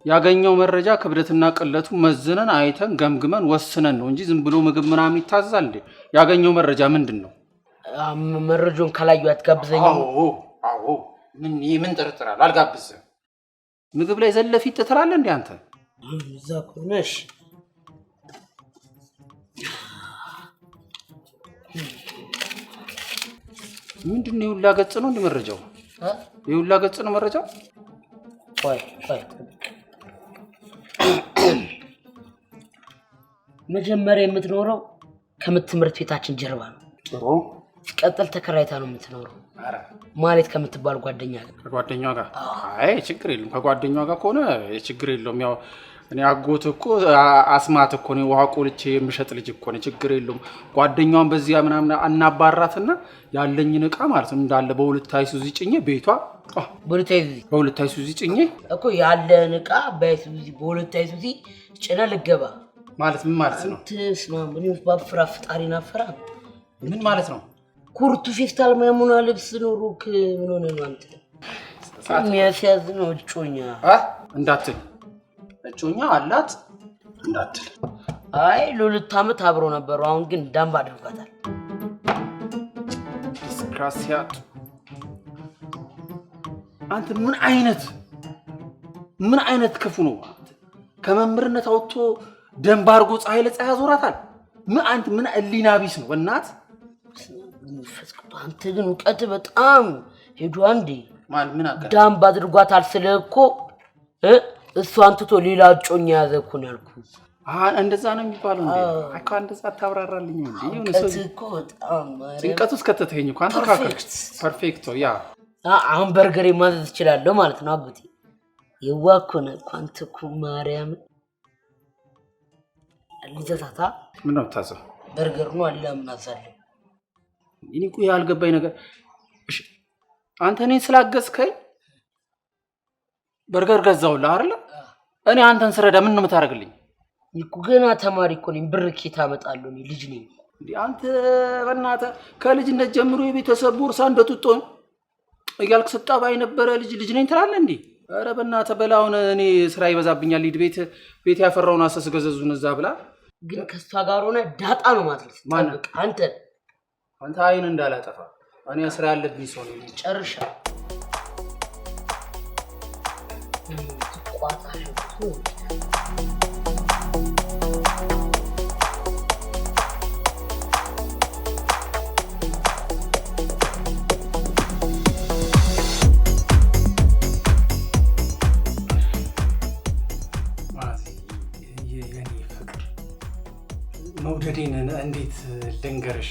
ያገኘው መረጃ ክብደትና ቅለቱ መዝነን አይተን ገምግመን ወስነን ነው እንጂ ዝም ብሎ ምግብ ምናምን ይታዘዛል እንዴ? ያገኘው መረጃ ምንድነው? መረጃውን ካላዩ አትጋብዘኝ? አዎ ምን ጥርጥራል? አልጋብዝም። ምግብ ላይ ዘለፊት ትላለህ እንዴ አንተ? እዛ ኮነሽ ምንድነው? ይሁላ ገጽ ነው እንደ መረጃው? ይሁላ ገጽ ነው መረጃው? ቆይ መጀመሪያ የምትኖረው ከትምህርት ቤታችን ጀርባ ነው። ጥሩ። ሲቀጥል ተከራይታ ነው የምትኖረው። ማለት ከምትባል ጓደኛ ጋር። ከጓደኛዋ ጋር? አይ ችግር የለም። ከጓደኛዋ ጋር ከሆነ ችግር የለውም። ያው እኔ አጎት እኮ አስማት እኮ ነው ውሃ ቆልቼ የምሸጥ ልጅ እኮ ነው። ችግር የለውም። ጓደኛዋን በዚያ ምናምን አናባራትና ያለኝን ዕቃ ማለት ነው እንዳለ በሁለት አይሱዚ ጭኜ ቤቷ በሁለት አይሱዚ ጭኜ እኮ ያለን ዕቃ በሁለት አይሱዚ ጭነ ልገባ ማለት ምን ማለት ነው? ትስማ ምን ባፍራ ፍጣሪና ፈራ ምን ማለት ነው? ኩርቱ ፌስታል ማሙና ልብስ ኖሩክ ምን ሆነ ነው አንተ? የሚያስያዝ ነው እጮኛ እንዳትል እጮኛ አላት እንዳትል። አይ ለሁለት ዓመት አብሮ ነበሩ። አሁን ግን ዳምባ አድርጓታል። ዲስክራሲያት አንተ ምን አይነት ክፉ ነው? ከመምርነት አውጥቶ ደምባ አድርጎ ፀሐይ ለፀሐይ አዞራታል። ምን እሊና ቢስ ነው እናት። አንተ ግን እውቀት በጣም ሄዱ። አንዴ ምን አቀረ ዳምባ አድርጓታል ስለኮ እሷን ትቶ ሌላ እጮኛ ያዘ እኮ ነው ያልኩት። እንደዛ ነው የሚባለው እንዴ? አካ እንደዛ ታብራራልኝ እንዴ? የሆነ ሰው እኮ በጣም ጭንቀት ውስጥ ከተተኝ እንኳን አንተ ፐርፌክቶ ያ አሁን በርገሬ ማዘዝ እችላለሁ ማለት ነው አጎቴ። የዋኮ ነው አንተ እኮ ማርያም ልጅታታ ምን ነው ታዘው በርገር ነው አለ ምናዛለ እኔ እኮ ያልገባኝ ነገር እሺ አንተ እኔን ስላገዝከኝ በርገር ገዛውልህ አይደል? እኔ አንተን ስረዳ ምን ነው የምታደርግልኝ? እኮ ገና ተማሪ እኮ ነኝ። ብር ኬታ አመጣለሁ እኔ ልጅ ነኝ። እንዴ አንተ በእናትህ ከልጅነት ጀምሮ የቤተሰብ ቦርሳ እንደጥጦን እያልክ ስጣባ የነበረ ልጅ ነኝ ትላለህ እንዴ? ኧረ በእናትህ በላውን እኔ ስራ ይበዛብኛል። ቤት ያፈራውን አሰስ ገዘዙን እዛ ብላ። ግን ከሷ ጋር ሆነ ዳጣ ነው ማለት ነው። አንተ አይን እንዳላጠፋ እኔ ስራ ያለብኝ ሰው ነኝ። ጨርሻ መውደዴን እንዴት ልንገርሽ?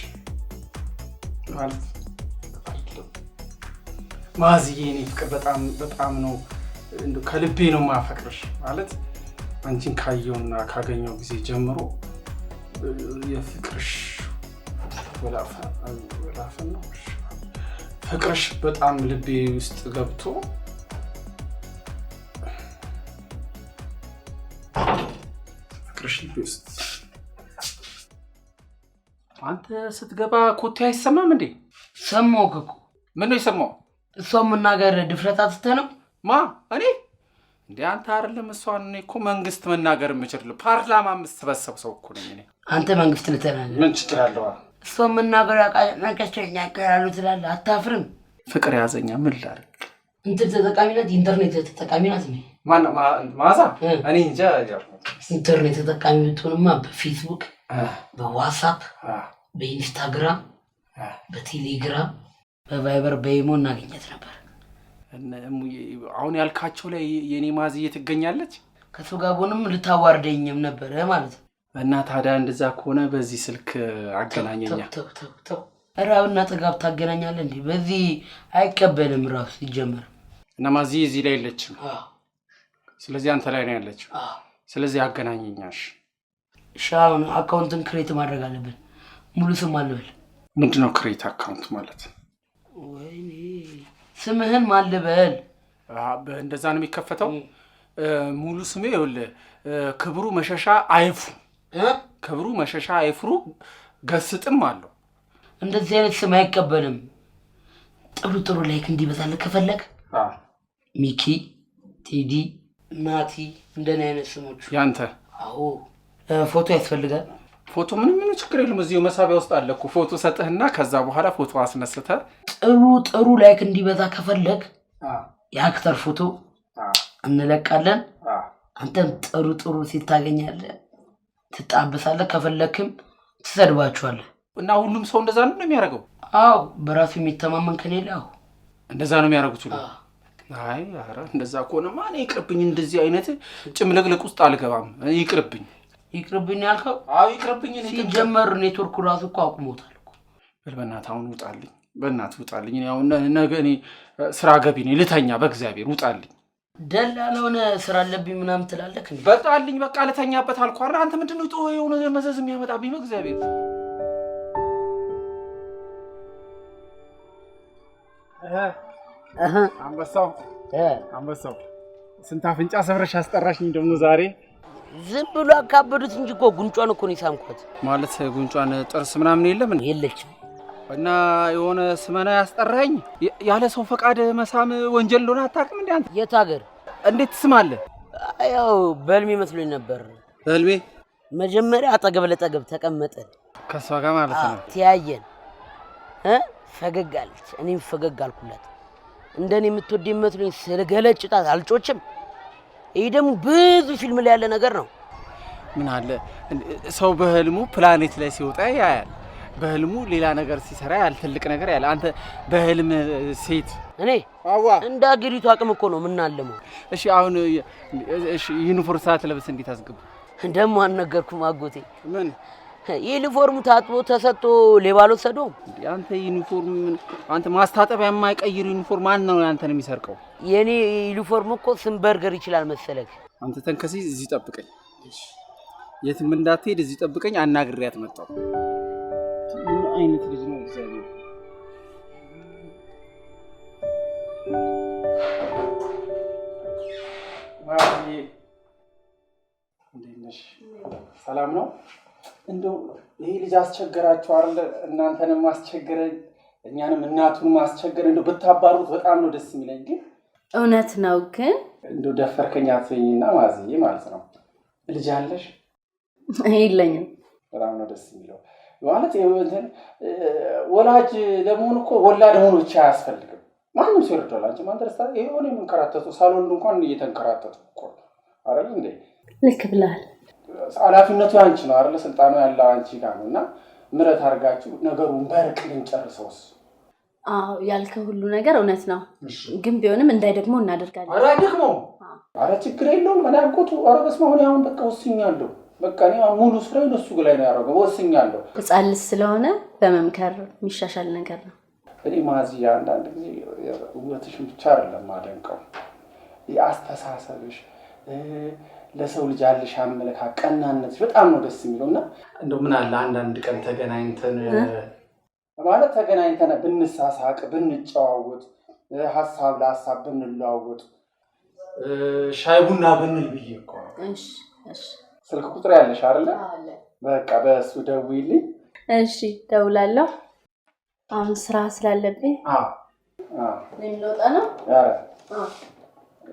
ማለት ማዝዬ እኔ ፍቅር በጣም ነው ከልቤ ነው ማፈቅርሽ። ማለት አንቺን ካየውና ካገኘው ጊዜ ጀምሮ የፍቅርሽ ወላፈን ነው ፍቅርሽ በጣም ልቤ ውስጥ ገብቶ ፍቅርሽ ልቤ ውስጥ አንተ ስትገባ ኮቴ አይሰማም እንዴ? ሰማው እኮ። ምን ነው የሰማው? እሷን መናገር ድፍረት አትተህ ነው? እኔ እንዴ አንተ አይደለም እሷን። እኔ እኮ መንግስት መናገር የምችል ፓርላማ የምትሰበሰብ ሰው እኮ ነኝ እኔ። አንተ መንግስት ልትናገር ምን ትችላለህ? እሷን መናገር ያቃናቀቸኛ ያቀራሉ ትላለህ። አታፍርም? ፍቅር ያዘኛ ምን ላድርግ? ተጠቃሚ ናት፣ ኢንተርኔት ተጠቃሚ ናት። ማዛ እኔ እንጃ። ኢንተርኔት ተጠቃሚ ብትሆንማ በፌስቡክ፣ በዋትስአፕ፣ በኢንስታግራም፣ በቴሌግራም፣ በቫይበር፣ በኢሞ እናገኘት ነበር። አሁን ያልካቸው ላይ የኔ ማዝዬ ትገኛለች። ከሱ ጋር ቦንም ልታዋርደኝም ነበር ማለት ነው። እና ታዲያ እንደዛ ከሆነ በዚህ ስልክ አገናኘኛ። ተው ራብና ጥጋብ ታገናኛለህ እንዴ? በዚህ አይቀበልም ራሱ ይጀመር። እና ማዝዬ እዚህ ላይ የለችም። ስለዚህ አንተ ላይ ነው ያለችው። ስለዚህ አገናኘኛሽ። ሻውን አካውንትን ክሬት ማድረግ አለብን። ሙሉ ስም አለበል። ምንድነው ክሬት አካውንት ማለት? ወይ ወይኔ ስምህን ማን ልበል? እንደዛ ነው የሚከፈተው። ሙሉ ስሜ ይኸውልህ ክብሩ መሸሻ አይፍሩ። ክብሩ መሸሻ አይፍሩ ገስጥም አለው። እንደዚህ አይነት ስም አይቀበልም። ጥሩ ላይክ እንዲበዛልህ ከፈለክ ሚኪ፣ ቴዲ፣ ናቲ እንደኔ አይነት ስሞች ያንተ። አዎ ፎቶ ያስፈልጋል። ፎቶ ምንም ችግር የለም። እዚሁ መሳቢያ ውስጥ አለ እኮ። ፎቶ ሰጥህና ከዛ በኋላ ፎቶ አስነስተህ ጥሩ ላይክ እንዲበዛ ከፈለክ የአክተር ፎቶ እንለቃለን። አንተም ጥሩ ሴት ታገኛለህ፣ ትጣበሳለህ። ከፈለክም ትሰድባቸዋለህ። እና ሁሉም ሰው እንደዛ ነው የሚያደርገው? አዎ በራሱ የሚተማመን ከኔ ላይ እንደዛ ነው የሚያደርጉት ሁሉ። አይ ኧረ እንደዛ ከሆነማ እኔ ይቅርብኝ። እንደዚህ አይነት ጭምልቅልቅ ውስጥ አልገባም። ይቅርብኝ ያልከው? አዎ ይቅርብኝ። ሲጀመር ኔትወርኩ ራሱ እኮ አቁሞታል እኮ። በእናትህ አሁን ውጣልኝ፣ በእናትህ ውጣልኝ። እኔ አሁን ነገ እኔ ስራ ገቢ ነኝ፣ ልተኛ። በእግዚአብሔር ውጣልኝ። ደላላውን ስራ አለብኝ ምናምን ትላለህ እንዴ? በጣልኝ፣ በቃ ልተኛበት አልኩህ አይደል? አንተ ምንድነው የሆነ መዘዝ የሚያመጣብኝ? በእግዚአብሔር አንበሳው ስንት አፍንጫ ሰብረሽ አስጠራሽኝ ደግሞ ዛሬ። ዝም ብሎ አካበዱት እንጂ እኮ ጉንጯን እኮ ነው የሳምኳት። ማለት ጉንጯን ጥርስ ምናምን የለም እንዴ? የለችም። እና የሆነ ስመና ያስጠራኝ ያለ ሰው ፈቃድ መሳም ወንጀል እንደሆነ አታውቅም እንዴ አንተ? የት ሀገር እንዴት ትስማለህ? ያው በህልሜ መስሎኝ ነበር። በህልሜ መጀመሪያ አጠገብ ለጠገብ ተቀመጠን ከሷ ጋር ማለት ነው። ተያየን። ፈገግ አለች፣ እኔም ፈገግ አልኩላት። እንደኔ የምትወደኝ መስሎኝ ስለገለጭጣት አልጮችም። ይሄ ደግሞ ብዙ ፊልም ላይ ያለ ነገር ነው። ምን አለ ሰው በህልሙ ፕላኔት ላይ ሲወጣ ያያል፣ በህልሙ ሌላ ነገር ሲሰራ ያል፣ ትልቅ ነገር ያለ። አንተ በህልም ሴት እኔ እንደ አገሪቱ አቅም እኮ ነው የምናለመው። እሺ አሁን እሺ ዩኒፎርም ሰዓት ለብስ እንዴት አስገቡ? ደግሞ አልነገርኩም አጎቴ። ምን ዩኒፎርሙ ታጥቦ ተሰጥቶ ሌባ አልወሰደውም? አንተ ዩኒፎርም አንተ ማስታጠቢያ የማይቀይር ዩኒፎርም ማን ነው ያንተን የሚሰርቀው? የኔ ዩኒፎርም እኮ ስንበርገር ይችላል መሰለክ። አንተ ተንከሲ እዚህ ጠብቀኝ፣ የትም እንዳትሄድ እዚህ ጠብቀኝ። አናግሬያት መጣሁ። ምን አይነት ልጅ ነው እግዚአብሔር። እንዴት ነሽ? ሰላም ነው? እንደው ይሄ ልጅ አስቸገራችሁ አይደል? እናንተንም ማስቸገረኝ እኛንም እናቱን ማስቸገረ። እንደው ብታባሩት በጣም ነው ደስ የሚለኝ። ግን እውነት ነው። ግን እንደው ደፈርከኝ አትበይኝና ማዝዬ ማለት ነው። ልጅ አለሽ? የለኝም። በጣም ነው ደስ የሚለው። ማለት እንትን ወላጅ ለመሆን እኮ ወላድ መሆን ብቻ አያስፈልግም። ማንም ሰው ይረዳል። አንቺ ማን ደረስታ ይሄውን የምንከራተቱ ሳሎን እንኳን እየተንከራተቱ እኮ አይደል እንዴ? ልክ ብለሃል። ኃላፊነቱ አንቺ ነው አይደል? ስልጣኑ ያለው አንቺ ጋር ነውና ምረት አድርጋችሁ ነገሩን በርቅ ልንጨርሰውስ። አዎ ያልከው ሁሉ ነገር እውነት ነው። ግን ቢሆንም እንዳይደግሞ እናደርጋለን። ኧረ ደግሞ ኧረ ችግር የለውም። እኔ አጎቱ ኧረ በስመ አብ አሁን በቃ ወስኛለሁ። በቃ እኔ ሙሉ ስራዬን እሱ ላይ ነው ያደረገው። ወስኛለሁ። ሕፃን ልጅ ስለሆነ በመምከር የሚሻሻል ነገር ነው። እኔ ማዝያ አንዳንድ ጊዜ ውበትሽን ብቻ አይደለም ማደንቀው፣ የአስተሳሰብሽ ለሰው ልጅ ያለሽ አመለካከት ቀናነትሽ በጣም ነው ደስ የሚለውና እንደው ምን አለ አንዳንድ ቀን ተገናኝተን ማለት ተገናኝተን ብንሳሳቅ ብንጨዋወት ሐሳብ ለሐሳብ ብንለዋወጥ ሻይ ቡና ብንል ብዬ እኮ ነው። እሺ እሺ። ስልክ ቁጥር ያለሽ አይደለ? በቃ በእሱ ደውይልኝ። እሺ ደውላለሁ። አሁን ስራ ስላለብኝ ልንወጣ ነው። ኧረ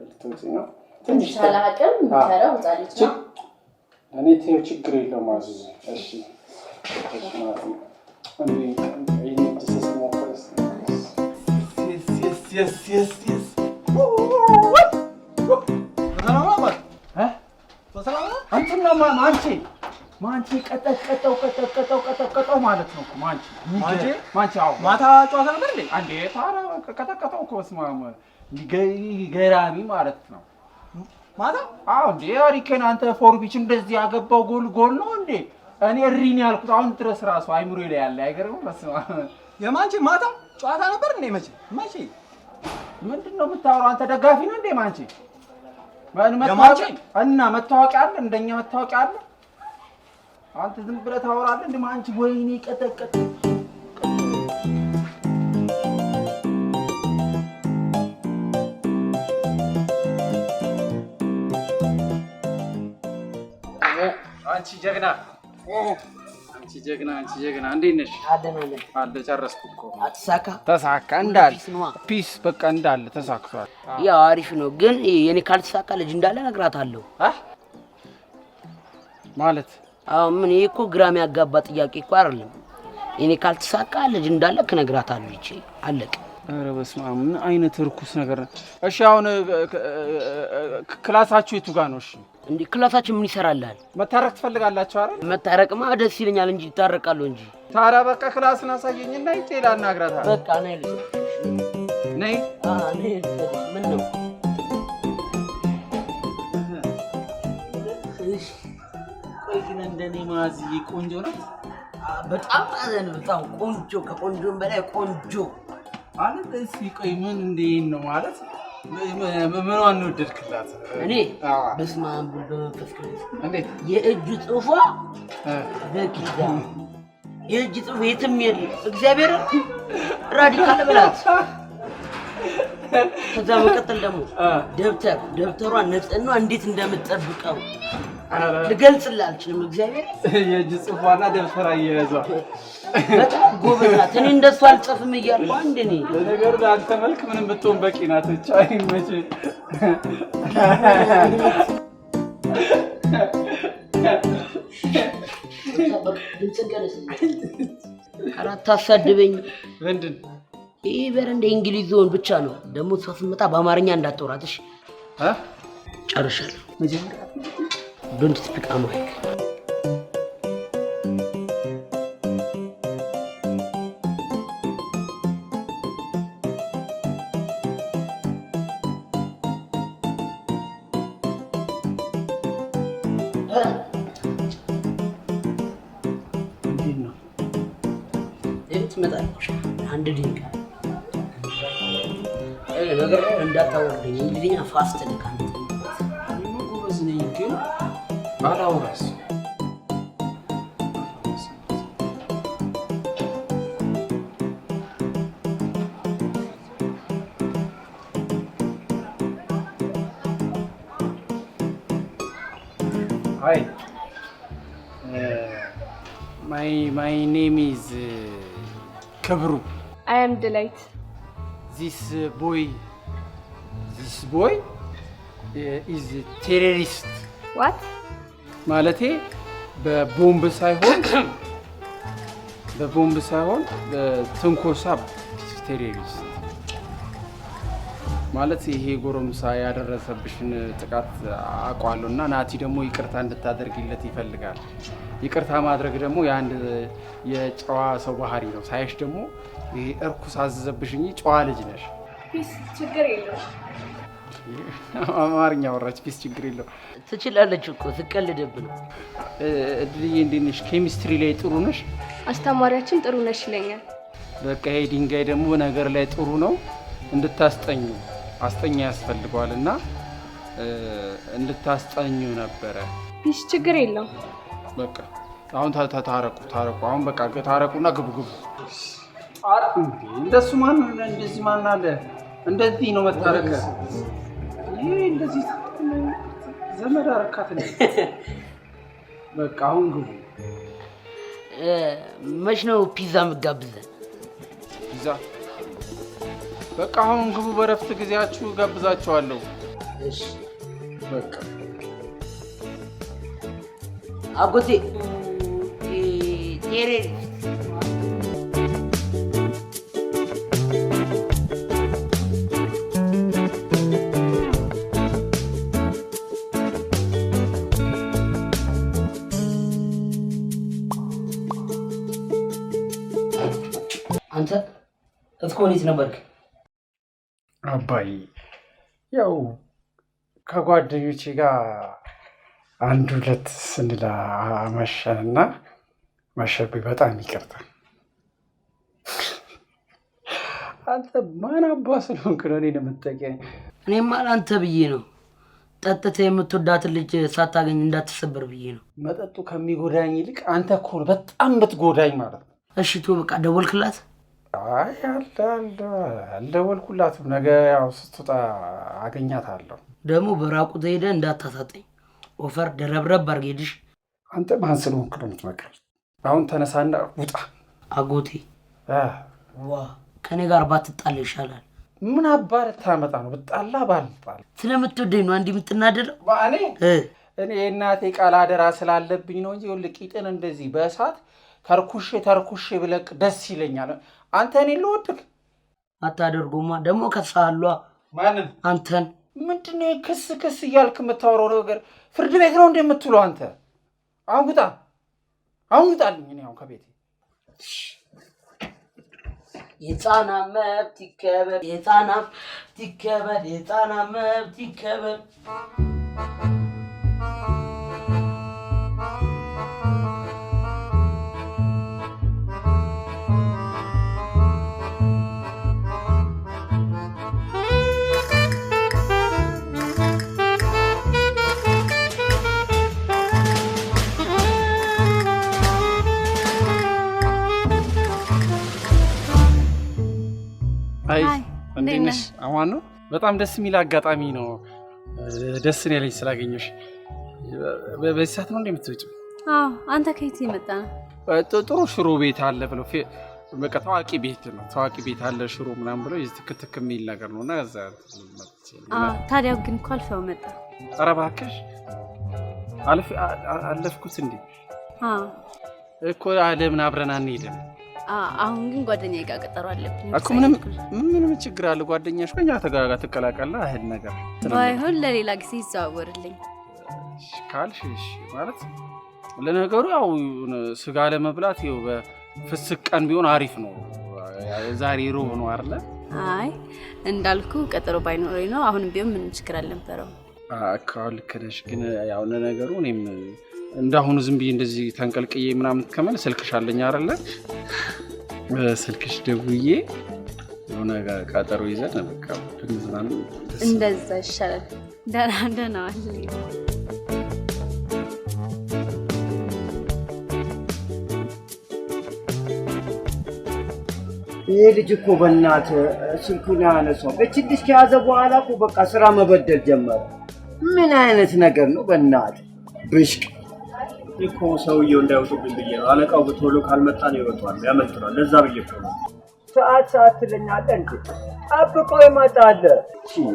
ልትወጪ ነው? ትንሽ አላውቅም። የምትሰራው ሕፃን ልጅ ነው። እኔ ተይው ችግር የለውም ማዝዬ። እሺ እሺ ማለት ነው። ማንቺ ቀጠቀጠው ማለት ነው። ማንቺ አዎ ማታ ጨዋታ ነበር እንዴ? አንዴ ታራ ቀጠቀጠው እኮ ስማማ ገራሚ ማለት ነው። ማታ አዎ እንዴ አሪኬን አንተ ፎርቢች እንደዚህ ያገባው ጎል ነው እንዴ? እኔ እሪን ያልኩት አሁን ድረስ ራሱ አይምሮ ላይ ያለ አይገርም። በስማ የማንቺ ማታ ጨዋታ ነበር እንዴ? መቼ ምንድነው የምታወራው አንተ? ደጋፊ ነው እንዴ ማንቺ? እና መታወቂያ አለ እንደኛ መታወቂያ አለ። አንተ ዝም ብለህ ታወራለህ እንዴ ማንቺ? ወይኔ ቀጠቀጥ አንቺ ጀግና አንቺ ጀግና እንዴት ነሽ? አለ ጨረስኩ እኮ። አትሳካ ተሳካ እንዳለ ፒስ በቃ እንዳለ ተሳክቷል። ያው አሪፍ ነው፣ ግን የኔ ካልተሳካ ልጅ እንዳለ እነግራታለሁ። ማለት አዎ ምን ይሄ እኮ ግራ የሚያጋባ ጥያቄ እኮ አይደለም። የኔ ካልተሳካ ልጅ እንዳለ እነግራታለሁ። ይቺ አለቀ። ኧረ በስመ አብ ምን አይነት ርኩስ ነገር ነው። እሺ አሁን ክላሳችሁ የቱ ጋር ነው? እሺ እንዴ ክላሳችን ምን ይሰራልሃል? መታረቅ ትፈልጋላችሁ አይደል? መታረቅማ ደስ ይለኛል እንጂ ይታረቃሉ እንጂ። ታዲያ በቃ ክላስን አሳየኝና ይጤላ እናግራታለሁ። በቃ ነይ ልጅ ነይ። ነይ ምን ነው ቆይ ግን እንደኔ ማዚ ቆንጆ ናት። በጣም በጣም ቆንጆ፣ ከቆንጆም በላይ ቆንጆ ማለት እስኪ ቆይ ምን እንዴት ነው ማለት ምኗን ወደድክላት? እኔ በስመ አብ በመንፈስ ቅዱስ እንዴት የእጅ ጽሑፏ በኪዳ የእጅ ጽሑፍ የትም የለም። እግዚአብሔር ራዲካል በላት። ከዛ መቀጠል ደግሞ ደብተሯ ንጽህናዋ እንዴት እንደምትጠብቀው ልገልጽልህ አልችልም። እግዚአብሔር የእጅ ጽሑፏና ደብተሯ እየያዟ በጣም ጎበዝ ናት። እኔ እንደሱ አልጽፍም እያልኩ አንድ እኔ ለነገሩ ለአንተ መልክ ምንም ብትሆን በቂ ናት። ብቻ ይመች። ኧረ አታሳድበኝ። ምንድን ይህ በረንዳ እንግሊዝ ዞን ብቻ ነው። ደግሞ እሷ ስትመጣ በአማርኛ እንዳትወራት እሺ? ጨርሻለሁ። መጀመሪያ ዶንት ስፒክ አማሪክ። እንዴት ነው ትመጣለች? አንድ ደቂቃ ነገር እንዳታወርደኝ። እንግሊዝኛ ፋስት ልካ ጎበዝ ነኝ ግን ባላወራስ Hi. My name is Kabru. I am Delight. This boy is a terrorist. What? ማለቴ በቦምብ ሳይሆን በትንኮሳ ቴሮሪስት ማለት ይሄ ጎረምሳ ያደረሰብሽን ጥቃት አውቃለሁ እና ናቲ ደግሞ ይቅርታ እንድታደርጊለት ይፈልጋል። ይቅርታ ማድረግ ደግሞ የአንድ የጨዋ ሰው ባህሪ ነው። ሳይሽ ደግሞ ይሄ እርኩስ አዘዘብሽ እንጂ ጨዋ ልጅ ነሽ። ፒስ ችግር የለውም። አማርኛ ወራች። ፒስ ችግር የለውም ትችላለች እኮ ትቀልድብህ ነው። እድልዬ እንዴት ነሽ? ኬሚስትሪ ላይ ጥሩ ነሽ? አስተማሪያችን ጥሩ ነሽ ይለኛል። በቃ ይሄ ድንጋይ ደግሞ ነገር ላይ ጥሩ ነው። እንድታስጠኙ አስጠኛ ያስፈልገዋል እና እንድታስጠኙ ነበረ። ፒስ ችግር የለውም። በቃ አሁን ታረቁ። አሁን በቃ ታረቁና ግቡ። እንደሱ ማን እንደዚህ ማን አለ? እንደዚህ ነው መታረቅ። ይሄ እንደዚህ ዘመድ አረካት ነው። በቃ አሁን ግቡ። መች ነው ፒዛ የምትጋብዘን? ፒዛ በቃ አሁን ግቡ። በረፍት ጊዜያችሁ ጋብዛችኋለሁ። እሺ በቃ አጎቴ ቴሬሪስት አንተ እስካሁን የት ነበርክ? አባዬ ያው ከጓደኞቼ ጋር አንድ ሁለት ስንል አመሸንና መሸብኝ። በጣም ይቅርታ። አንተ ማን አባ ስለሆንክ ነው እኔን የምትጠይቀኝ? እኔማ ለአንተ ብዬ ነው። ጠጥተህ የምትወዳትን ልጅ ሳታገኝ እንዳትሰበር ብዬ ነው። መጠጡ ከሚጎዳኝ ይልቅ አንተ እኮ በጣም የምትጎዳኝ ማለት ነው። እሺ ቶ በቃ ደወልክላት? አይ አልደወልኩላትም። ነገ ያው ስትወጣ አገኛታለሁ። ደግሞ በራቁት ሄደህ እንዳታሳጠኝ። ኦፈር ደረብረብ አድርጌልሽ አንተ ማን ስለሆንክ ነው የምትመክረኝ? አሁን ተነሳና ውጣ። አጎቴ ዋ ከኔ ጋር ባትጣላ ይሻላል። ምን አባር ታመጣ ነው? ብጣላ ባልጣላ ስለምትወደኝ ነው አንዲ የምትናደደው? እኔ እናቴ ቃል አደራ ስላለብኝ ነው እንጂ ወልቂጤን እንደዚህ በእሳት ተርኩሼ ብለቅ ደስ ይለኛል። አንተ እኔ ልወድቅ አታደርጉማ። ደግሞ ከሳሏ ማንን? አንተን። ምንድነው ክስ እያልክ የምታወራው ነገር? ፍርድ ቤት ነው እንደምትለው አንተ። አሁን ውጣልኝ። እኔ አሁን ከቤቴ የሕፃናት መብት ይከበር፣ የሕፃናት ይከበር፣ የሕፃናት መብት ይከበር። አይ እንዴት ነሽ? አማን ነው። በጣም ደስ የሚል አጋጣሚ ነው። ደስ ነው ያለኝ ስላገኘሽ። በዚህ ሰዓት ነው እንደምትወጪው? አዎ። አንተ ከየት የመጣ ነው? ጥሩ ሽሮ ቤት አለ ብለው በቃ ታዋቂ ቤት ነው። ታዋቂ ቤት አለ ሽሮ ምናምን ብለው ትክትክ የሚል ነገር ነውና እዛ ታዲያ ግን እኮ አልፈው መጣ። ኧረ እባክሽ አለፍኩት እንዴ? እኮ ለምን አብረን አንሄድም? አሁን ግን ጓደኛዬ ጋር ቀጠሮ አለብኝ እኮ። ምንም ችግር አለ? ጓደኛሽ ከኛ ተጋጋ ትቀላቀላ አይደል ነገር ባይሆን ለሌላ ጊዜ ይዘዋወርልኝ ካልሽ እሺ። ማለት ለነገሩ ያው ስጋ ለመብላት ይኸው በፍስክ ቀን ቢሆን አሪፍ ነው። ዛሬ ሮብ ነው አይደል? አይ እንዳልኩ ቀጠሮ ባይኖረኝ ነው። አሁንም ቢሆን ምንም ችግር አልነበረው። ልክ ነሽ። ግን ያው ለነገሩ እኔም እንዳሁኑ ዝም ብዬ እንደዚህ ተንቀልቅዬ ምናምን ከመል ስልክሽ አለኝ አይደለ? ስልክሽ ደውዬ የሆነ ቀጠሮ ይዘን በቃ ብንዝናና እንደዛ ይሻላል። ደህና ዋል። ይሄ ልጅ እኮ በእናትህ ስልኩን ያነሳው እቺ ልጅ ከያዘ በኋላ እኮ በቃ ስራ መበደል ጀመረ። ምን አይነት ነገር ነው በእናትህ? ብሽቅ እኮ ሰውየው እንዳይወጡብኝ ብዬ ነው። አለቃው በቶሎ ካልመጣ ነው ይወጣል፣ ያመልጡናል። ለዛ ብዬ እኮ ነው። ሰዓት ትለኛለህ እንዴ? ጠብቆ ይመጣል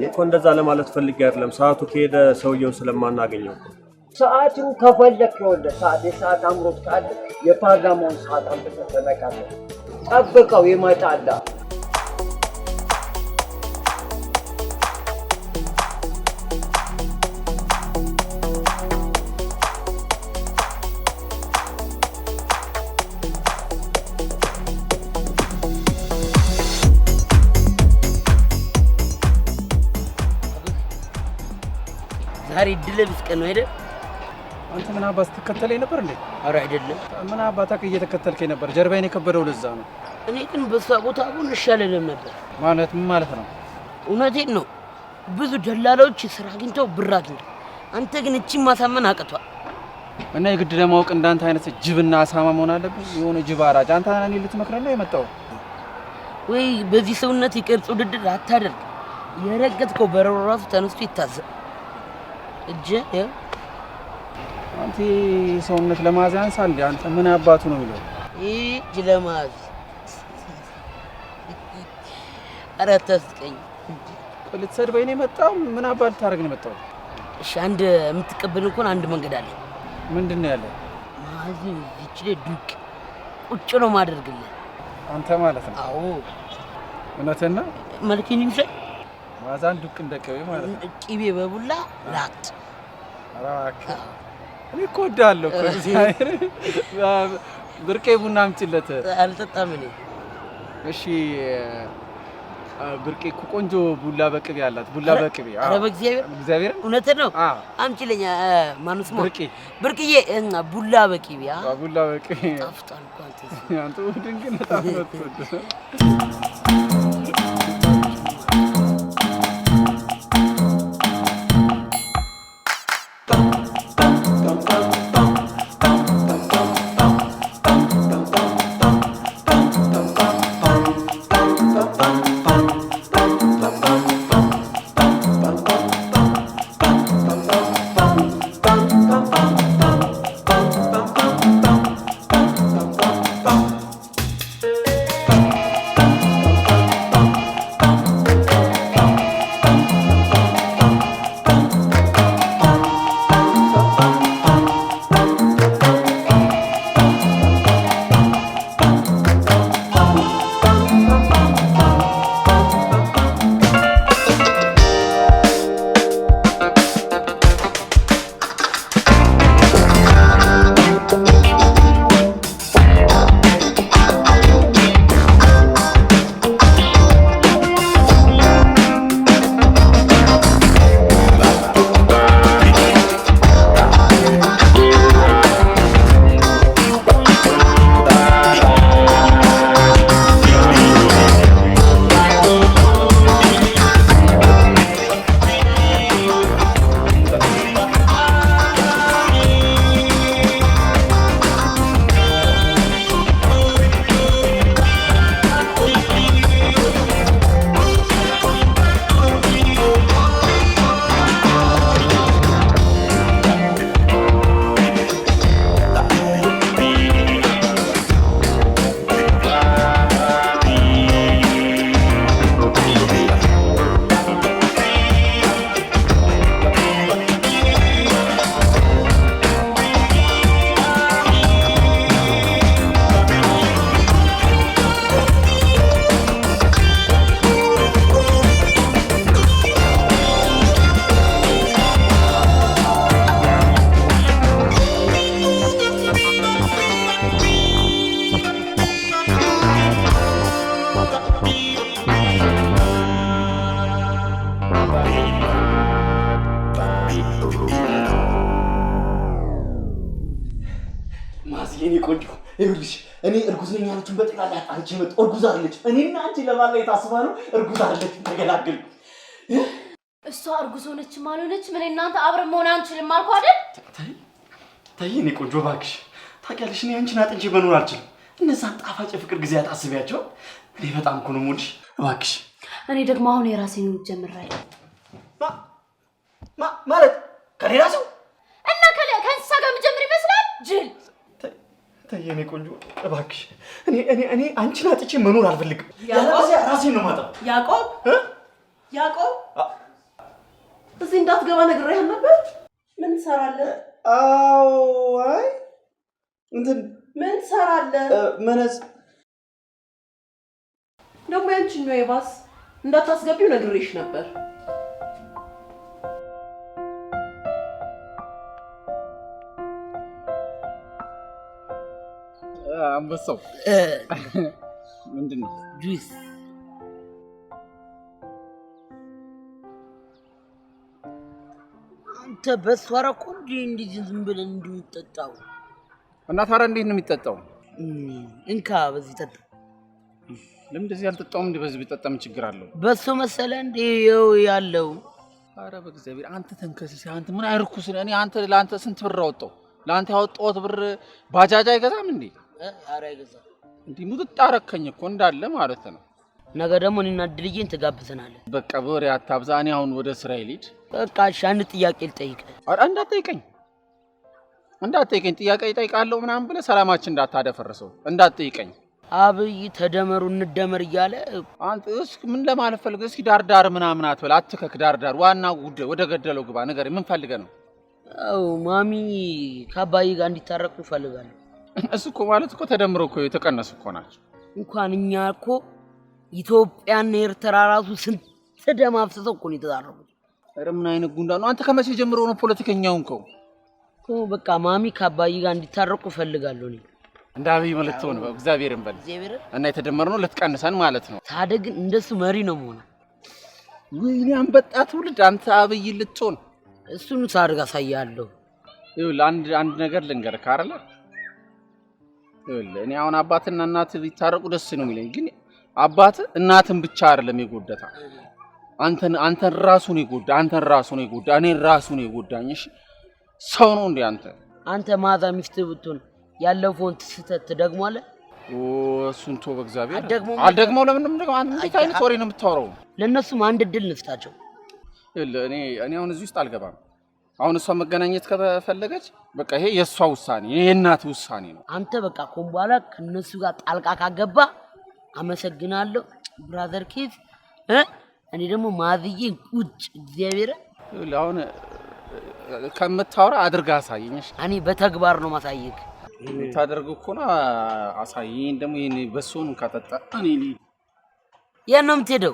እኮ። እንደዛ ለማለት ፈልጌ አይደለም። ሰዓቱ ከሄደ ሰውየውን ስለማናገኘው ሰዓቱ ከፈለክ ይኸውልህ፣ የሰዓት አምሮት ካለ የፓርላማውን ሰዓት አምጥተህ ተነቃለህ። ጠብቀው ይመጣል። ዛሬ ድል ቢስ ቀን ነው አይደል? አንተ ምን አባስ ተከተለኝ ነበር እንዴ? አረ አይደለም። ምን አባታክ እየተከተልከኝ ነበር? ጀርባዬን የከበደው ለዛ ነው። እኔ ግን በሷ ቦታ አሁን እሻለለም ነበር። ማለት ምን ማለት ነው? እውነቴን ነው። ብዙ ደላላዎች ስራ አግኝተው ብር አግኝተው፣ አንተ ግን እቺን ማሳመን አቅቷል። እና የግድ ለማወቅ እንዳንተ አይነት ጅብና አሳማ መሆን አለብኝ? የሆነ ጅብ አራጭ አንተ እኔ ልትመክረኝ ነው የመጣው? ወይ በዚህ ሰውነት ይቀርጽ ውድድር አታደርግ። የረገጥከው በረሮ ራሱ ተነስቶ ይታዘብ እጄ አንተ ሰውነት ለማዝ ያንሳል። አንተ ምን አባቱ ነው የሚለው? እጅ ለማዝ ኧረ አታስቀኝ። ልትሰድበኝ ነው የመጣው? ምን አባት ልታደርግ ነው የመጣው? እሺ አንድ የምትቀበል እንኳን አንድ መንገድ አለ። ምንድን ነው ያለ? ማዚ እቺ ዱቅ ቁጭ ነው ማደርግልህ አንተ ማለት ነው? አዎ እውነትና መልኪን ይምሰል ማዛን ዱቅ እንደቀበ ማለት ነው። ቂቤ በቡላ ላጥ አራካ እኔ እኮ እወዳለሁ እኮ። ብርቄ ቡና አምጪለት። አልጠጣም እኔ። እሺ ብርቄ እኮ ቆንጆ ቡላ በቅቤ አላት። ቡላ በቅቤ ኧረ በእግዚአብሔር እውነትህን ነው። አምጪልኝ። ማነው ስሟ? ብርቅዬ ቡላ በቅቤ ቡላ በቅቤ ጣፍጣል እኮ አንተ ድንግል በጣም ነው የምትወደው። ራስ የኔ ቆንጆ ይኸውልሽ እኔ እርጉዝ ነኝ ያለችውን በጠቅላላ አንቺ መጥ እርጉዝ አይደለች እኔና አንቺ ለማለት ታስባ ነው እርጉዝ አይደለች ተገላግል እሷ እርጉዝ ሆነችም አልሆነችም እኔ እናንተ አብረን መሆን አንችልም አልኩ አይደል ተይ የኔ ቆንጆ እባክሽ ታውቂያለሽ እኔ አንቺን አጥንቼ መኖር አልችልም እነዛን ጣፋጭ ፍቅር ጊዜያት አስቢያቸው እኔ በጣም እኮ ነው የምወድሽ እባክሽ እኔ ደግሞ አሁን የራሴን ህይወት ጀምራለሁ ማለት ከሌላ ሰው እና ከእንስሳ ጋር የምጀምር ይመስላል ጅል ተይ የኔ ቆንጆ እባክሽ እኔ አንቺን አጥቼ መኖር አልፈልግም ራሴን ነው ማጣው ያዕቆብ እዚህ እንዳትገባ ነግሬህ ነበር ምን ትሰራለህ አዎ አይ እንትን ምን ትሰራለህ መነጽ ደግሞ ያንቺኛው የባስ እንዳታስገቢው ነግሬሽ ነበር አንበሳው ምንድነው ጁስ አንተ በሷራ ቆንጆ እንዲህ ዝም ብለን እንድንጠጣው እና ታዲያ እንዴት ነው የሚጠጣው እንካ በዚህ ጠጣ ለምን እንደዚህ ያልጠጣውም እንዴ በዚህ ቢጠጣ ምን ችግር አለው በሱ መሰለ እንዴ ይኸው ያለው ኧረ በእግዚአብሔር አንተ ተንከስስ አንተ ምን አይርኩስ እኔ አንተ ለአንተ ስንት ብር አወጣው ለአንተ ያወጣሁት ብር ባጃጅ አይገዛም እንዴ ኧረ አይገዛም እንዴ ሙጥጣ አረከኝ እኮ እንዳለ ማለት ነው ነገ ደግሞ እኔና ድልዬን ተጋብዘናለን በቃ በወሬ አታብዛ እኔ አሁን ወደ ስራዬ ልሂድ በቃ እሺ አንድ ጥያቄ ልጠይቅህ ኧረ እንዳትጠይቀኝ ጥያቄ እጠይቃለሁ ምናምን ብለህ ሰላማችን እንዳታደፈርሰው እንዳትጠይቀኝ አብይ ተደመሩ እንደመር እያለ አንተ እስኪ ምን ለማለት ፈልገህ እስኪ ዳርዳር ምናምን አትበል አትከክ ዳርዳር ዋና ጉዳይ ወደ ገደለው ግባ ነገር ምን ፈልገህ ነው አው ማሚ ከአባይ ጋር እንዲታረቁ ፈልጋለሁ እነሱ እኮ ማለት እኮ ተደምሮ እኮ የተቀነሱ እኮ ናቸው እንኳን እኛ እኮ ኢትዮጵያና ኤርትራ ራሱ ስንት ደም አፍስሰው እኮ ነው የተዛረቡት ኧረ ምን አይነት ጉንዳ ነው አንተ ከመቼ ጀምሮ ነው ፖለቲከኛው እንከው በቃ ማሚ ከአባይ ጋር እንዲታረቁ ፈልጋለሁ እኔ እንዳብይ ማለት ነው እግዚአብሔርን በል እና የተደመርነው ለተቀንሰን ማለት ነው ታዲያ ግን እንደሱ መሪ ነው መሆን ወይኔ አንበጣ ትውልድ አንተ አብይ ልትሆን እሱን ሳርጋ ሳያለሁ ይኸውልህ አንድ ነገር ልንገርህ አይደለ ይኸውልህ እኔ አሁን አባትና እናት ቢታረቁ ደስ ነው የሚለኝ ግን አባት እናትን ብቻ አይደለም ይጎዳታ አንተን ራሱን ይጎዳ እኔን ራሱን ይጎዳኝ እሺ ሰው ነው እንዴ አንተ ማዛ ሚስት ብትሆን ያለፈውን ተስተት ደግሞአለህ እሱን ተው በእግዚአብሔር አልደግመው ለምን ደግሞ አንተ እንዴት አይነት ወሬ ነው የምታወራው ለነሱም አንድ ድል ንስጣቸው እኔ አሁን እዚህ ውስጥ አልገባም አሁን እሷ መገናኘት ከፈለገች በቃ ይሄ የሷ ውሳኔ የእናት ውሳኔ ነው አንተ በቃ ኮምባላ ከነሱ ጋር ጣልቃ ካገባ አመሰግናለሁ ብራዘር ኬዝ እኔ ደግሞ ማዝዬ ቁጭ እግዚአብሔር አሁን ከምታወራ አድርጋ አሳየኝሽ እኔ በተግባር ነው ማሳየክ ታደርገው እኮ ነው አሳየኝ ደግሞ ይሄን በሶን ካጠጣ እኔ የነም ትሄደው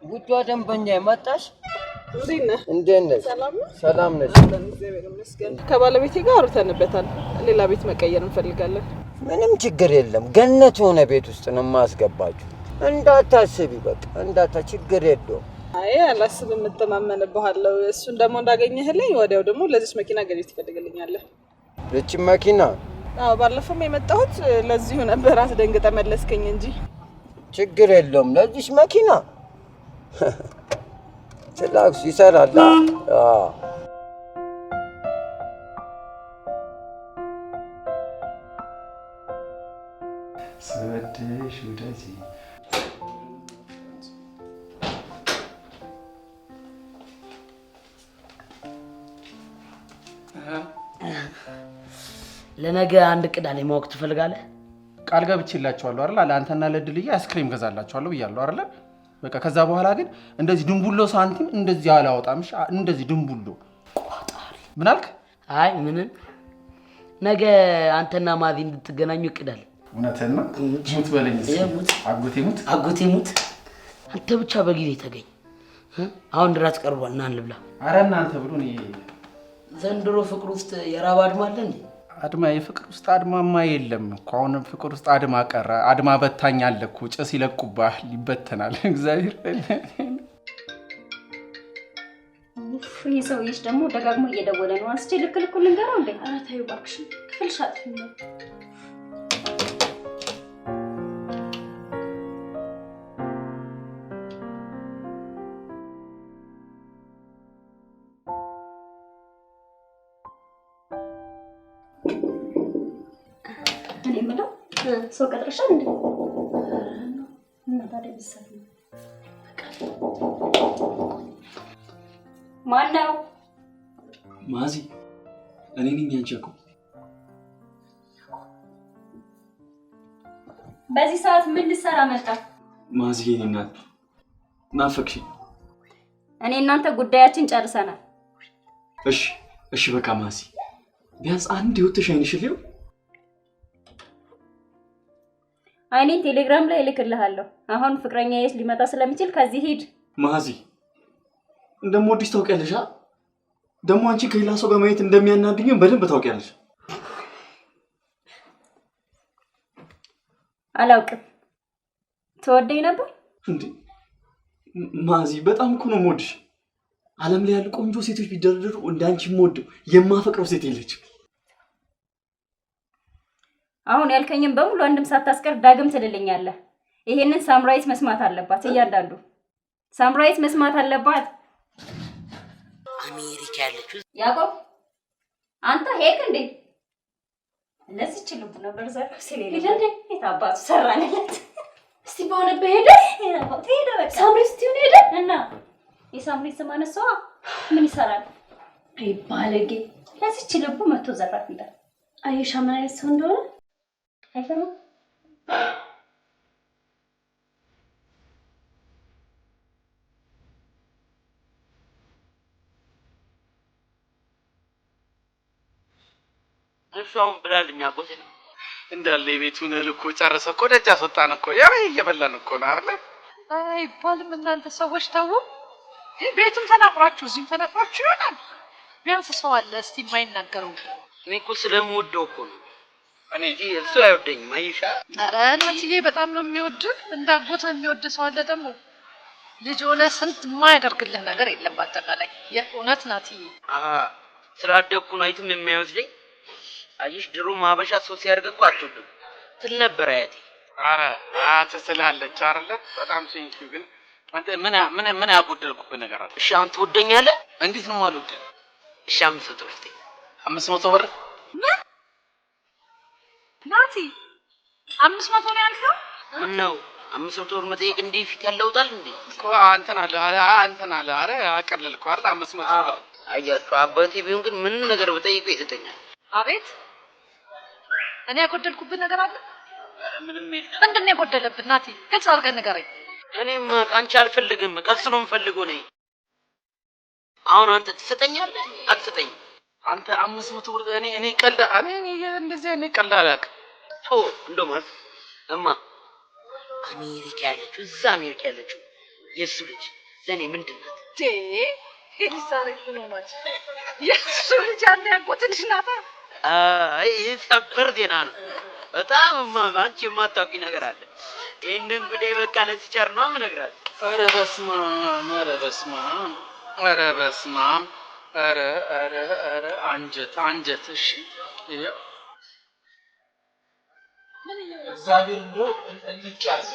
ውዷ ደንበኛ መጣሽ እንዴት ነህ ሰላም ነሽ ከባለቤቴ ጋር አውርተንበታል ሌላ ቤት መቀየር እንፈልጋለን ምንም ችግር የለም ገነት ሆነ ቤት ውስጥ ነው ማስገባችሁ እንዳታስቢ በቃ ችግር የለውም አይ አላስብም እተማመንብሃለሁ እሱን ደግሞ እንዳገኘህልኝ ወዲያው ደግሞ ለዚህ መኪና ገዢ ትፈልግልኛለህ ለቺ መኪና አዎ ባለፈው የመጣሁት ለዚሁ ነበር አስደንግጠ መለስከኝ እንጂ ችግር የለውም ለዚህ መኪና ስላክስ ይሰራል ስወድሽ ወደጂ ለነገ አንድ ቅዳሌ ማወቅ ትፈልጋለህ ቃል ገብቼላችኋለሁ አይደል ለአንተና ለድልዬ አይስክሪም ገዛላችኋለሁ ብያለሁ አይደል በቃ ከዛ በኋላ ግን እንደዚህ ድንቡሎ ሳንቲም እንደዚህ አላወጣምሽ እንደዚህ ድንቡሎ ቋጣሪ ምን አልክ አይ ምን ነገ አንተና ማዚ እንድትገናኙ ቅዳል እውነትና ሙት በለኝ አጎቴ ሙት አንተ ብቻ በጊዜ ተገኝ አሁን ድረስ ቀርቧል ና እንብላ አረ እናንተ ብሎ ነው ዘንድሮ ፍቅር ውስጥ የራብ አድማ አለ እንዴ አድማ የፍቅር ውስጥ አድማማ የለም እኮ አሁን ፍቅር ውስጥ አድማ ቀረ አድማ በታኝ አለ እኮ ጭስ ይለቁባል ይበተናል እግዚአብሔር ይህ ሰውዬሽ ደግሞ ደጋግሞ እየደወለ ነው። አንስቼ ልክ ልኩን ልንገረው እንዴ? ኧረ ተይው እባክሽን፣ ክፍልሽ አጥፊኝ ነው። እኔ የምለው ሰው ቀጥረሻል እንዴ? እና ታዲያ ቢሰጥ ነው። ማነው? ማዚ እኔ ነኝ አንቺ እኮ። በዚህ ሰዓት ምን ልትሰራ መጣ? ማዚ የኔ እናት ናፈቅሽኝ። እኔ እናንተ ጉዳያችን ጨርሰናል። እሺ በቃ ማዚ ቢያንስ አንድ ይወጥሽ አይንሽልኝ። አይኔን ቴሌግራም ላይ እልክልሃለሁ። አሁን ፍቅረኛዬ ሊመጣ ስለሚችል ከዚህ ሂድ። ማዚ እንደምወድሽ ታውቂያለሽ። ደግሞ አንቺ ከሌላ ሰው ጋር ማየት እንደሚያናድኝም በደንብ ታውቂያለሽ። አላውቅም። ትወደኝ ነበር እንዴ? ማዚ በጣም እኮ ነው የምወድሽ። ዓለም ላይ ያሉ ቆንጆ ሴቶች ቢደረደሩ እንዳንቺ የምወደው የማፈቅረው ሴት የለችም። አሁን ያልከኝም በሙሉ አንድም ሳታስቀር ዳግም ትልልኛለህ። ይሄንን ሳምራዊት መስማት አለባት። እያንዳንዱ ሳምራዊት መስማት አለባት። አሜሪካ ያለችው ያዕቆብ አንተ ሄክ እንዴ? ለዚህ ልቡ ነበር ዘርፍ ሲል እንዴ የታባቱ ሰራንለት። እስቲ በሆነ በሄደ በቃ ሳምሪ እስቲውን ሄደ እና የሳምሪ ስም አነሳዋ ምን ይሰራል? አይ ባለጌ ለዚህ ልቡ መጥቶ ዘራፍ ይላል። አይሻ ምን አይነት ሰው እንደሆነ አይፈርም። እሷም ብላልኛ ቆይ እንዳለ የቤቱን ልኮ ጨረሰ እኮ ደጅ አስወጣን እኮ። ያው እየበላን እኮ ነው አይደል? አይባልም። እናንተ ሰዎች ተው። ቤቱም ተናቅራችሁ እዚህም ተናቅራችሁ ይሆናል። ቢያንስ ሰው አለ እስቲ የማይናገረው። እኔ እኮ ስለምወደው እኮ ነው። እኔ እሱ አይወደኝም። አይሻ ኧረ እናትዬ በጣም ነው የሚወድህ። እንዳጎተ የሚወድ ሰው አለ ደግሞ። ልጅ ሆነ ስንት የማያደርግልህ ነገር የለም። በአጠቃላይ የእውነት ናትዬ ስላደግኩ ነው አይትም የሚያወስደኝ። አየሽ ድሮ ማበሻ ሰው ሲያደርግ እኮ አትወድም ትል ነበር አያቴ። አያት ስላለች አይደለ? በጣም ሴንኪው። ግን አንተ ምን ያጎደልኩብህ ነገር አለ? እሺ አንተ ትወደኛለህ? እንዴት ነው ማለት? እሺ 500 ብር ስጠኝ። 500 ብር ናቲ 500 ነው ያልከው? ነው 500 ብር መጠየቅ እንዴ ፊት ያለውጣል እንዴ? እኮ አንተን አለ አረ አቀለልኩ አይደል? 500 ብር አያችሁ አባቴ ቢሆን ግን ምን ነገር በጠይቀው ይሰጠኛል። አቤት እኔ ያጎደልኩብህ ነገር አለ? ምንም የለም። ምንድን ነው የጎደለብህ ናቲ? ግልጽ አድርገህ ንገረኝ። እኔም አንቺ አልፈልግም ቀስ ነው የምፈልገው ነኝ። አሁን አንተ ትሰጠኛለህ አትሰጠኝም? አንተ 500 ብር እኔ ቀልድ እኔ እንደዚህ እኔ ቀልድ አላውቅም። እንደውም እማ አሜሪካ ያለችው እዛ አሜሪካ ያለችው የእሱ ልጅ ለእኔ ምንድን ናት? ኤሊሳቤት ምን ሆናች? የእሱ ልጅ አንተ ያጎት ልጅ ናት? ይህ ሰበር ዜና ነው። በጣም አንቺ የማታውቂ ነገር አለ። ይህንን እንግዲህ በቃ ለትቸር ነው የምነግራት። ኧረ በስመ አብ ኧረ በስመ አብ ኧረ በስመ አብ ኧረ አንጀት እሺ እግዚአብሔር እንደው እንጫስ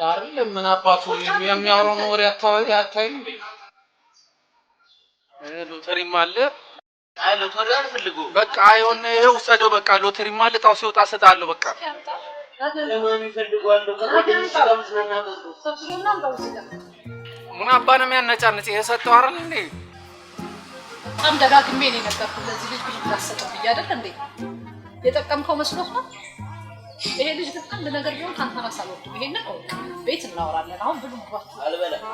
አይደለም ምን አባቱ የሚያወራው ወሬ አታይም? ሎተሪም አለ። አይ ሎተሪ አልፈልገውም። በቃ አይሆን ይኸው ውሰደው። በቃ ሎተሪም አለ። ጣው ሲወጣ እሰጥሃለሁ። በቃ ምን አባ ነው የሚያነጫንጭ? የሰጠው አይደል እንዴ? በጣም ደጋግሜ ነው የነገርኩህ ለዚህ ልጅ ብር እንዳትሰጠው ብዬሽ አይደል እንዴ? የጠቀምከው መስሎት ነው። ይሄ ልጅ ግን አንድ ነገር ቢሆን ካንተ ራስ አልወድም። ይሄንን ቤት እናወራለን። አሁን ብሉ ግባት። አልበላም።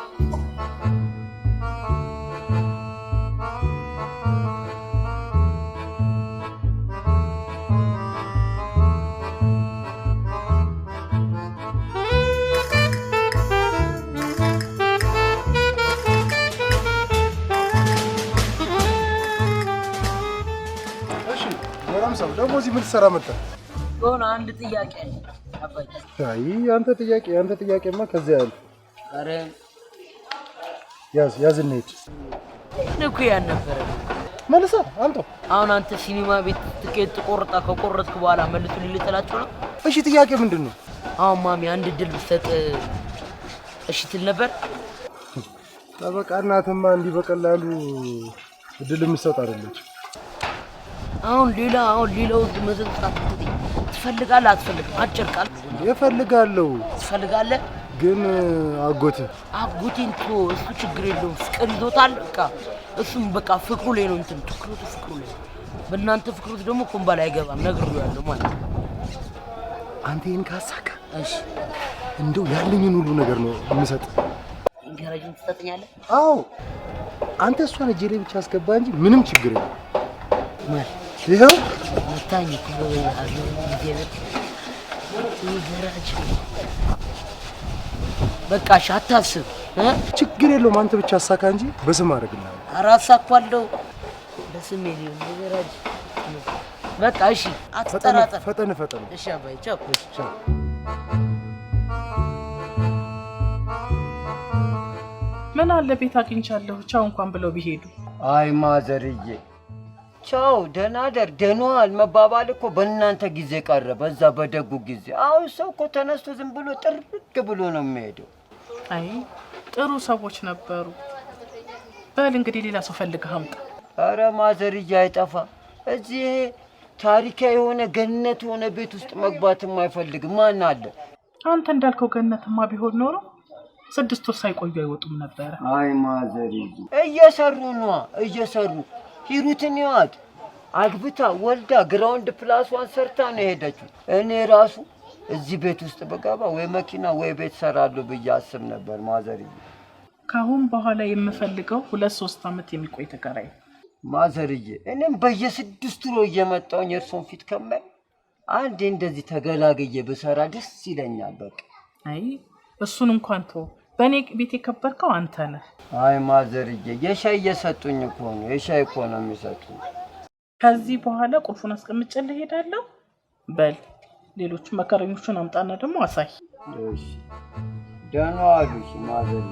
ደግሞ እዚህ ምን ትሰራ መጣ? የሆነ አንድ ጥያቄ አለ። አይ አንተ ጥያቄማ ከዚያ ያለ አረ ያዝ እንሂድ እኮ ያን ነበር መልሳ አምጣው። አሁን አንተ ሲኒማ ቤት ትኬት ቆርጣ ከቆረጥክ በኋላ መልሱ ልትላቸው ነው? እሺ ጥያቄ ምንድነው? አሁን ማሚ አንድ ድል ብትሰጥ እሺ ትል ነበር? በቃ እናትማ እንዲህ በቀላሉ እድል የምትሰጥ አይደለች። አሁን ሌላው መዘንጣት ትፈልጋለህ አትፈልግም? አጭር ቃል እፈልጋለሁ። ትፈልጋለህ ግን አጎቴን እኮ እሱ ችግር የለውም ፍቅር ይዞታል። በቃ እሱም በቃ ፍቅሩ ላይ ነው እንትን ትኩረቱ ፍቅሩ ላይ። በእናንተ ፍቅሩት ደግሞ ኮምባል አይገባም ነግሬዋለሁ ማለት ነው። አንተ ይሄን ካሳካ እሺ እንደው ያለኝን ሁሉ ነገር ነው የምሰጥ። ኢንካሬጅን ትሰጠኛለህ? አዎ አንተ እሷን እጄ ላይ ብቻ አስገባ እንጂ ምንም ችግር የለም። ማለት ይሄው መታኝ እኮ ይገራጅ በቃ አታስብ፣ ችግር የለውም። አንተ ብቻ አሳካ እንጂ በስም አደርግልሃለሁ። ኧረ አሳካዋለሁ በስሜ ሊሆን ይገራጅ በቃ እሺ፣ አትጠራጠር። ፈጠን እሺ አባዬ ቻው። ቻው። ምን አለ ቤት አግኝቻለሁ ቻው እንኳን ብለው ቢሄዱ። አይ ማዘርዬ ቻው ደህና ደር ደህና ዋል መባባል እኮ በእናንተ ጊዜ ቀረ፣ በዛ በደጉ ጊዜ። አሁን ሰው እኮ ተነስቶ ዝም ብሎ ጥርቅ ብሎ ነው የሚሄደው። አይ ጥሩ ሰዎች ነበሩ። በል እንግዲህ ሌላ ሰው ፈልገህ አምጣ። ኧረ ማዘርዬ አይጠፋ። እዚህ ታሪካዊ የሆነ ገነት የሆነ ቤት ውስጥ መግባትም አይፈልግም ማን አለ? አንተ እንዳልከው ገነትማ ቢሆን ኖሮ 6 ወር ሳይቆዩ አይወጡም ነበር። አይ ማዘርዬ እየሰሩ ሂሩትን ይዋት አግብታ ወልዳ ግራውንድ +1 ሰርታ ነው የሄደችው። እኔ ራሱ እዚህ ቤት ውስጥ በገባ ወይ መኪና ወይ ቤት ሰራለሁ ብዬ አስብ ነበር ማዘርዬ። ካሁን በኋላ የምፈልገው 2-3 አመት የሚቆይ ተከራይ ማዘርዬ። እኔም በየ6 ወሩ እየመጣሁኝ እርሶን ፊት ከማይ አንዴ እንደዚህ ተገላግዬ ብሰራ ደስ ይለኛል። በቃ አይ እሱን እንኳን ተው፣ በኔ ቤት የከበርከው አንተ ነህ። አይ ማዘርዬ የሻይ እየሰጡኝ እኮ ነው፣ የሻይ እኮ ነው የሚሰጡኝ። ከዚህ በኋላ ቁልፉን አስቀምጬልህ እሄዳለሁ። በል ሌሎቹ መከረኞቹን አምጣና ደግሞ አሳይ። እሺ ደህና ዋሉሽ ማዘርዬ።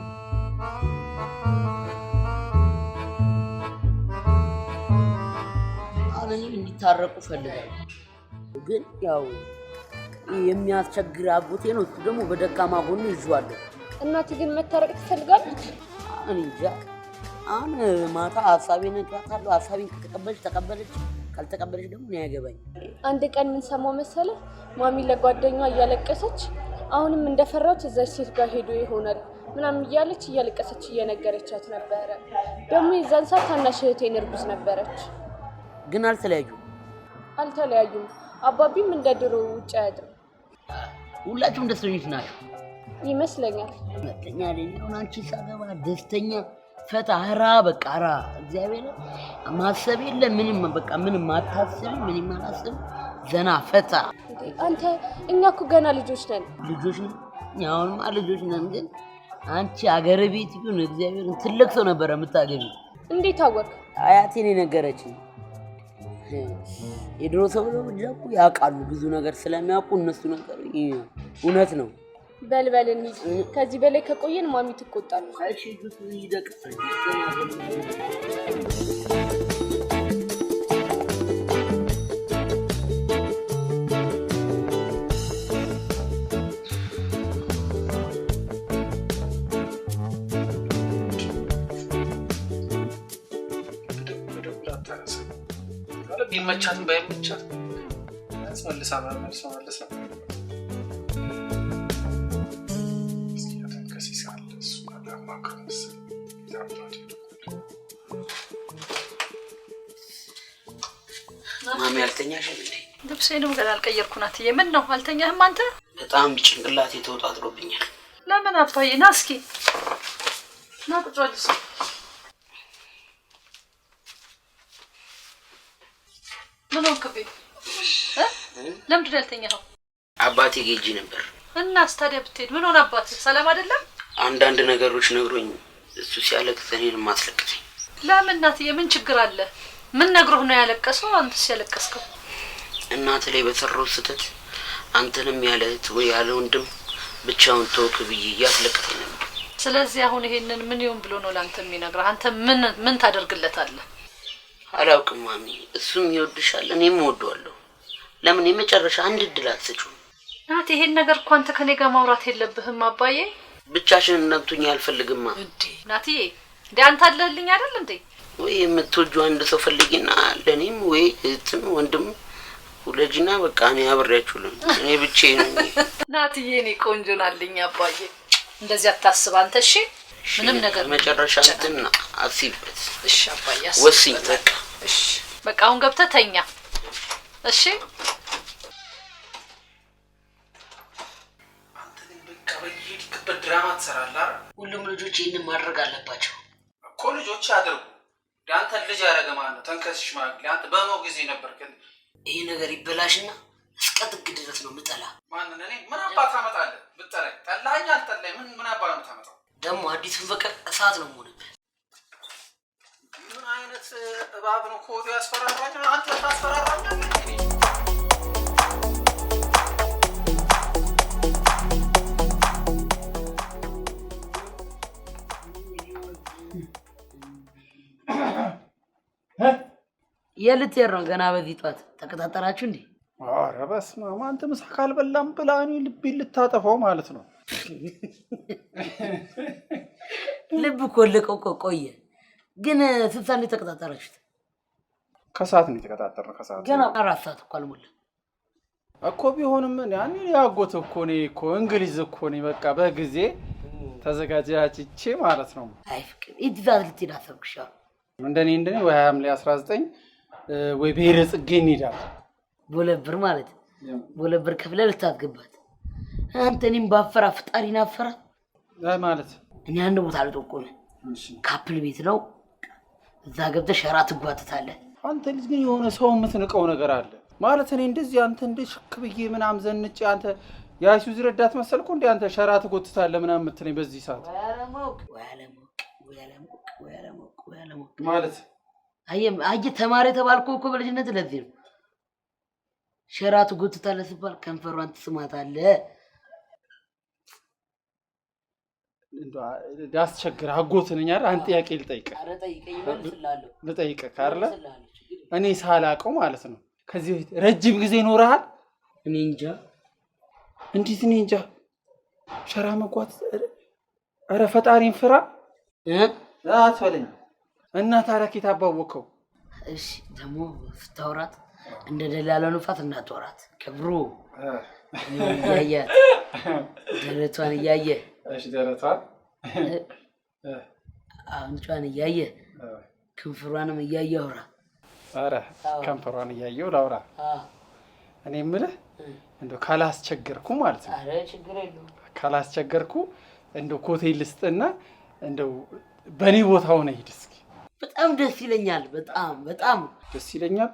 አሁን እንዲታረቁ ፈልጋለሁ፣ ግን ያው የሚያስቸግር አጎቴ ነው። እሱ ደግሞ በደካማ ጎኑ ይዟለሁ። እናት ግን መታረቅ ትፈልጋለች? እኔ እንጃ። አሁን ማታ ሀሳቤን እነግራታለሁ። ሀሳቤን ከተቀበለች ተቀበለች፣ ካልተቀበለች ደግሞ እኔ ያገባኝ። አንድ ቀን ምን ሰማሁ መሰለህ? ማሚ ለጓደኛዋ እያለቀሰች አሁንም እንደፈራች እዛች ሴት ጋር ሄዶ ይሆናል ምናምን እያለች እያለቀሰች እየነገረቻት ነበረ። ደግሞ የዛን ሰዓት ታናሽ እህቴን እርጉዝ ነበረች። ግን አልተለያዩም። አባቢም እንደ ድሮ ውጭ አያድርም። ሁላችሁም ደስተኞች ናቸው ይመስለኛል። ሁለተኛ ደግሞ አንቺ ሳገባ ደስተኛ ፈታ ራ በቃ ራ እግዚአብሔር ማሰብ የለ ምንም በቃ ምንም አታስብ ምንም አላስብ ዘና ፈታ። አንተ እኛ እኮ ገና ልጆች ነን። አሁንማ ልጆች ነን። ግን አንቺ አገር ቤት ቢሆን እግዚአብሔር ትልቅ ሰው ነበረ የምታገቢው። እንዴት አወቅ? አያቴን የነገረችኝ። የድሮ ሰው ነው እኮ ያውቃሉ፣ ብዙ ነገር ስለሚያውቁ እነሱ ነገር እውነት ነው። በልበል እንሂድ። ከዚህ በላይ ከቆየን ማሚ ትቆጣለች። እሺ ጁስ ይደቅስ። ቢመቻትም ባይመቻትም መልሳ ማሚ አልተኛሽም እንዴ? ልብሴንም ገና አልቀየርኩ ናት። ምን ነው አልተኛህም አንተ? በጣም ጭንቅላቴ ተወጣጥሮብኛል። ለምን አባዬ ና እስኪ ና ቁጭ በል እስኪ። ምን ሆንክቤ? ለምንድን ነው ያልተኛኸው? አባቴ ጌጂ ነበር። እናስ ታዲያ ብትሄድ ምን ሆነ? አባትህ ሰላም አይደለም? አንዳንድ ነገሮች ነግሮኝ እሱ ሲያለቅስ እኔን ማስለቅሰኝ። ለምን እናትዬ ምን ችግር አለ? ምን ነግሮህ ነው ያለቀሰው? አንተስ ያለቀስከው? እናት ላይ በሰራው ስህተት አንተንም ያለ እህት ወይ ያለ ወንድም ብቻውን ተወክ ብዬ እያስለቀሰኝ ነበር። ስለዚህ አሁን ይሄንን ምን ይሁን ብሎ ነው ላንተ የሚነግረው? አንተ ምን ታደርግለታለህ? አላውቅም ማሚ። እሱም ይወድሻል፣ እኔም እወደዋለሁ። ለምን የመጨረሻ አንድ እድል አትሰጪው? ናቲ ይሄን ነገር እኮ አንተ ከኔ ጋር ማውራት የለብህም አባዬ። ብቻሽን ነግቶኝ አልፈልግማ። እንዴ ናቲዬ፣ እንዴ አንተ አለህልኝ አይደል እንዴ? ወይ የምትወጂው አንድ ሰው ፈልጊና ለኔም ወይ እህትም ወንድም ሁለጂና በቃ እኔ አብሬያችሁ ልም እኔ ብቻዬን ነኝ። ናቲዬ እኔ ቆንጆ ናልኝ አባዬ። እንደዚህ አታስብ አንተ እሺ? ምንም ነገር መጨረሻ እንትን አስቢበት። እሺ አባዬ ወስኝ በቃ። እሺ በቃ አሁን ገብተህ ተኛ እሺ? አንተ ግን በቃ በየሄድክበት ድራማ ትሰራለህ አይደል? ሁሉም ልጆች ይህንን ማድረግ አለባቸው እኮ። ልጆች አድርጉ። አንተ ልጅ ያደረገ ማለት ነው ተንከስሽ ማለት አንተ በመው ጊዜ ነበር ግን ይሄ ነገር ይበላሽና እስከ ጥግ ድረስ ነው ምጠላ። ማንን? እኔ ምን አባት አመጣለህ? ብጠላኝ ጠላኝ አልጠላኝ ምን አባት ነው ታመጣው? ደግሞ አዲሱን ፍቅር እሳት ነው የምሆንብህ። ምን አይነት እባብ ነው ኮዱ ያስፈራራኝ? አንተ ታስፈራራኛለህ? የልትሄድ ነው ገና በዚህ ጧት ተቀጣጠራችሁ እንዴ? ኧረ በስመ አብ! አንተ ምሳ ካልበላም ብላ እኔ ልቤን ልታጠፋው ማለት ነው። ልብ እኮ ልቀው ቆየ። ግን ስንት ሰዓት ነው የተቀጣጠራችሁት? ከሰዓት ነው የተቀጣጠርነው። ከሰዓት ገና 4 ሰዓት እኮ አልሞላም እኮ። ቢሆንም ያኔ ያጎት እኮ ነኝ እኮ እንግሊዝ እኮ ነኝ። በቃ በጊዜ ተዘጋጃጅቼ ማለት ነው። አይ ፍቅር ኢትዛት ልትሄድ አሰብክሽ? እንደኔ ወይ ሐምሌ 19 ወይ ብሔረ ጽጌ እንሄዳለን። ቦለብር ማለት ቦለብር ከፍለህ ልታስገባት። አንተ እኔም ባፈራ ፍጣሪን አፈራ ማለት እኔ አንድ ቦታ ልጠቁምህ። ካፕል ቤት ነው። እዛ ገብተህ ሸራ ትጓትታለህ። አንተ ልጅ ግን የሆነ ሰው የምትንቀው ነገር አለ ማለት። እኔ እንደዚህ አንተ እንደ ሽክ ብዬ ምናምን ዘንጬ አንተ የአይሱዚ ረዳት መሰልኩ እንዴ? አንተ ሸራ ትጎትታለህ ምናምን የምትለኝ በዚህ ሰዓት ማለት አየህ ተማሪ ተባልኩ እኮ በልጅነት። ለዚህ ነው ሸራ ትጎትታለህ ሲባል ከንፈሯን ትስማታለህ። ዳስቸግር አጎት ነኝ አይደል? አንተ ጥያቄ ልጠይቅህ። ኧረ ጠይቀኝ መልስልሃለሁ። ልጠይቅህ ካርለ እኔ ሳላቀው ማለት ነው። ከዚህ በፊት ረጅም ጊዜ ኖረሃል? እኔ እንጃ። እንዴት እኔ እንጃ? ሸራ መጓት። ኧረ ፈጣሪን ፍራ አትበለኝ። እና ታዲያ ኬት አባወቀው? እሺ ደግሞ ስታወራት እንደ ደላላው ንፋት እናትወራት ክብሩ እያያት ደረቷን እያየ እሺ ደረቷን አንጯን እያየ ከንፈሯንም እያየ አውራ። ኧረ ከንፈሯን እያየው ላውራ። እኔ የምልህ እንደው ካላስቸገርኩ ማለት ነው። ኧረ ችግር የለውም። ካላስቸገርኩ እንደው ኮቴል ልስጥና እንደው በእኔ ቦታ ሆነ ሂድ እስኪ። በጣም ደስ ይለኛል። በጣም ደስ ይለኛል።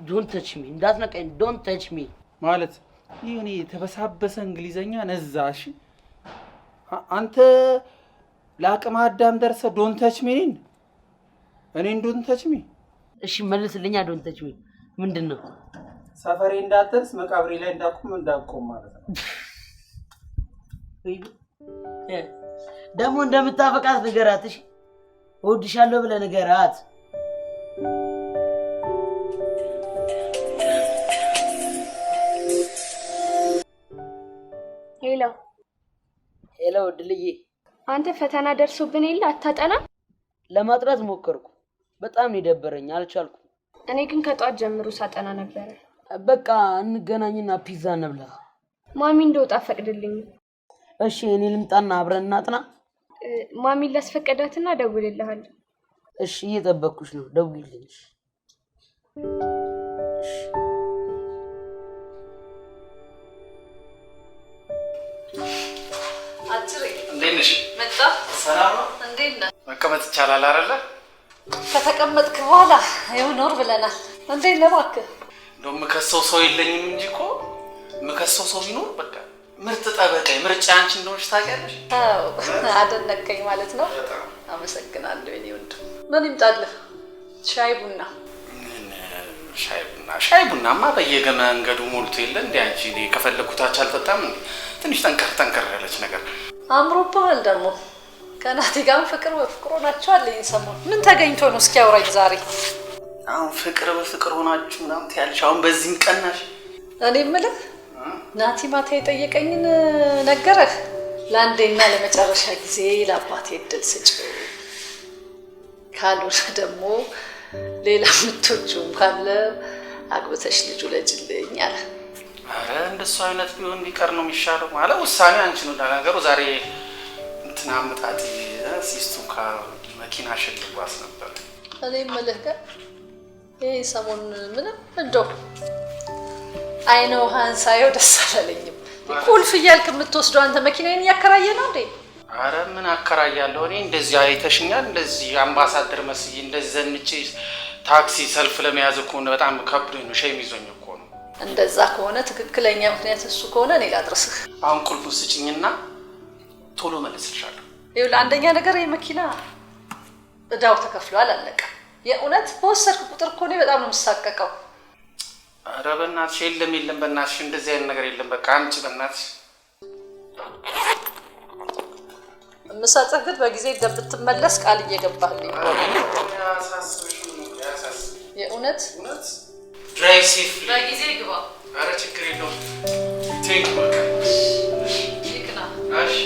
ዶንት ተች ሚ እንዳትነቀኝ። ዶንት ተች ሚ ማለት ይሄኔ የተበሳበሰ እንግሊዘኛ ነዛ። እሺ አንተ ለአቅመ አዳም ደርሰህ ዶንት ተች ሚ እኔን ዶንት ተች ሚ። እሺ መልስልኛ። ዶንት ተች ሚ ምንድን ነው? ሰፈሬ እንዳትደርስ መቃብሬ ላይ እንዳቆም ማለት ነው። ደግሞ እንደምታፈቃት ንገራት። እሺ እወድሻለሁ ብለህ ንገራት። ሄሎ ሄሎ፣ ድልዬ አንተ ፈተና ደርሶብን የለ አታጠናም? ለማጥናት ሞከርኩ፣ በጣም ይደበረኝ፣ አልቻልኩም። እኔ ግን ከጧት ጀምሮ ሳጠና ነበረ። በቃ እንገናኝና ፒዛ እንብላ። ማሚ እንደወጣ ፈቅድልኝ። እሺ እኔ ልምጣና አብረን እናጥና። ማሚን ላስፈቀዳትና ደውልልሃለሁ። እሺ እየጠበቅኩሽ ነው፣ ደውይልኝ። አጭሬ እንዴት ነሽ? መጣ። ሰላም ነው? እንዴት ነህ? መቀመጥ ይቻላል አይደለ? ከተቀመጥክ በኋላ ይኸው ኖር ብለናል። እንዴት ነህ እባክህ? እንደው የምከሰው ሰው የለኝም እንጂ እኮ የምከሰው ሰው ቢኖር በቃ ምርጥ ጠበቃዬ ምርጫ አንቺ እንደሆነሽ ታውቂያለሽ። አዎ አደነቀኝ ማለት ነው። አመሰግናለሁ የኔ ወንድም። ምን ይምጣልህ? ሻይ ቡና? ሻይ ቡና ሻይ ቡናማ በየመንገዱ ሞልቶ የለ እንዴ አንቺ እኔ ከፈለኩታች አልጠጣም እንዴ ትንሽ ጠንከር ያለች ነገር አምሮብሃል ደግሞ ከናቲ ጋር ፍቅር ሆናችኋል ሰሞኑን ምን ተገኝቶ ነው እስኪ አውራኝ ዛሬ አሁን ፍቅር ሆናችሁ ምናምን ትያለሽ አሁን በዚህም ቀናሽ እኔ የምልህ ናቲ ማታ የጠየቀኝን ነገረህ ለአንዴና ለመጨረሻ ጊዜ ለአባቴ እድል ስጭ ካልሆነ ደግሞ ሌላ ምትወጂውም ካለ አግብተሽ ልጁ ለጅልኝ አለ አረ እንደሱ አይነት ቢሆን ቢቀር ነው የሚሻለው ማለት ውሳኔ አንቺ ነው ለነገሩ ዛሬ እንትና አመጣጥ ሲስቱ ከመኪና ሸልጓስ ነበር እኔ የምልህ ግን ይሄ ሰሞን ምንም እንደው አይነው ሃንሳየው ደስ አላለኝም ቁልፍ እያልክ የምትወስደው አንተ መኪናዬን እያከራየ ነው እንዴ አረ ምን አከራያለሁ እኔ እንደዚህ አይተሽኛል እንደዚህ አምባሳደር መስዬ እንደዚህ ዘንጬ ታክሲ ሰልፍ ለመያዝ እኮ ነው በጣም ከብዶኝ ነው ሸይም ይዞኝ እኮ ነው እንደዛ ከሆነ ትክክለኛ ምክንያት እሱ ከሆነ እኔ ላድርስህ አሁን ቁልፉ ስጭኝና ቶሎ መልስልሻለሁ ይኸውልህ አንደኛ ነገር የመኪና እዳው ተከፍሏል አለቀ የእውነት በወሰድክ ቁጥር እኮ እኔ በጣም ነው የምሳቀቀው አረ በእናትሽ የለም በእናትሽ እንደዚህ አይነት ነገር የለም በቃ አምጪ በእናትሽ የምሰጥህ ግን በጊዜ እንደምትመለስ ቃል እየገባህልኝ የእውነት ድራይቭ ሴፍ በጊዜ ግባ አረ ችግር የለውም ቴንክ በቃ ይቅና እሺ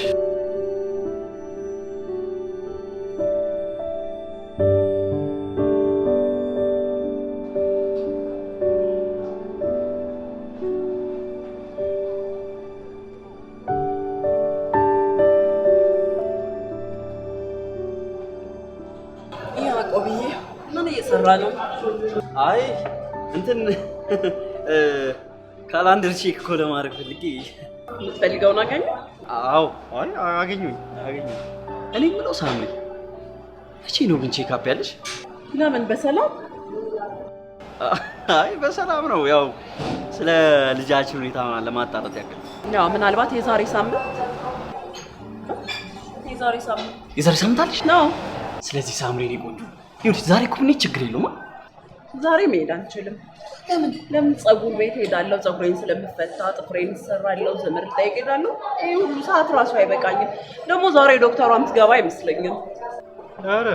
ነው አይ እንትን ካላንደር ቼክ እኮ ለማድረግ ፈልጌ የምትፈልገውን አገኘ አዎ አይ አገኘሁኝ እኔ ምለው ሳምሪ እቺ ነው ግን ቼክ አፕ ያለሽ ለምን በሰላም አይ በሰላም ነው ያው ስለ ልጃችን ሁኔታ ለማጣራት ያክል ያው ምናልባት የዛሬ ሳምንት አለሽ ነው ስለዚህ ሳምሪ እኔ ቆንጆ ይኸውልሽ ዛሬ እኮ ምን ችግር የለውም ዛሬ መሄድ አንችልም ለምን ፀጉር ቤት ሄዳለሁ ፀጉሬን ስለምፈታ ጥፍሬን እሰራለሁ ዘመድ ጠይቅ ሄዳለሁ ይሄ ሁሉ ሰዓት ራሱ አይበቃኝም ደግሞ ዛሬ ዶክተሯ የምትገባ አይመስለኝም ኧረ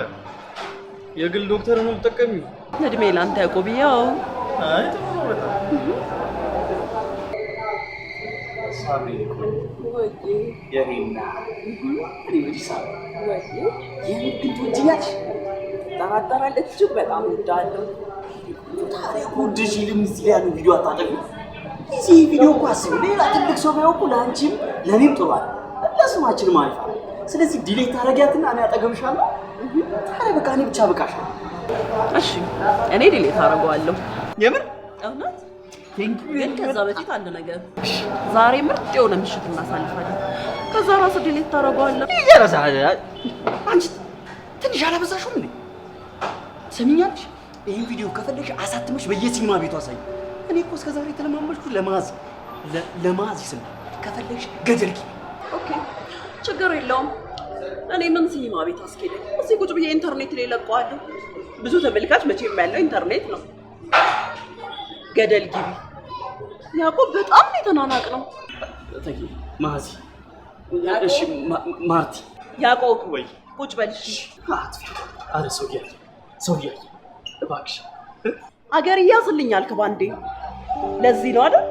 የግል ዶክተር ነው የምትጠቀሚው እድሜ ላንተ ያቆብያው አይ ጥሩ ነው በጣም ሳምሪ ወይ የኔና እኔ ልጅ ወይ የምትል ትወጂኛለሽ ታራጣራለች እጅግ በጣም ወዳለሁ ታሪክ ወድሽ ልምስ ያሉ ቪዲዮ አጣጣሚ እዚህ ቪዲዮ እኮ አስቡ ሌላ ትልቅ ሰው ባይወቁ ለአንቺም ለኔም ጥሩ አይደል ለስማችንም አሪፍ አይደል ስለዚህ ዲሌት ታረጊያትና እኔ አጠገብሻለሁ ታዲያ በቃ እኔ ብቻ በቃሻለሁ እሺ እኔ ዲሌት አደርገዋለሁ የምር እውነት ግን ከዛ በፊት አንድ ነገር ዛሬ ምርጥ የሆነ ምሽት እናሳልፋለን ከዛ ራሱ ዲሌት ታደርገዋለህ ይገረሳ አንቺ ትንሽ አላበዛሽም እንዴ ሰሚኛለሽ ይሄን ቪዲዮ ከፈለግሽ አሳትመሽ በየሲኒማ ቤቱ አሳይ እኔ እኮ እስከ ዛሬ ተለማመድኩ ለማዝ ይስም ከፈለግሽ ገደልኪ ኦኬ ችግር የለውም እኔ ምን ሲኒማ ቤት አስኬደኝ እዚህ ቁጭ ብዬ ኢንተርኔት ላይ ለቀዋለሁ ብዙ ተመልካች መቼም ያለው ኢንተርኔት ነው ገደል ግቢ ያዕቆብ በጣም የተናናቅ ነው ተይ ማዚ እሺ ማርቲ ያዕቆብ ወይ ቁጭ በልሽ አረ ሰው ያለ እባክሽ አገር እያዝልኛል ከባንዴ ለዚህ ነው አይደል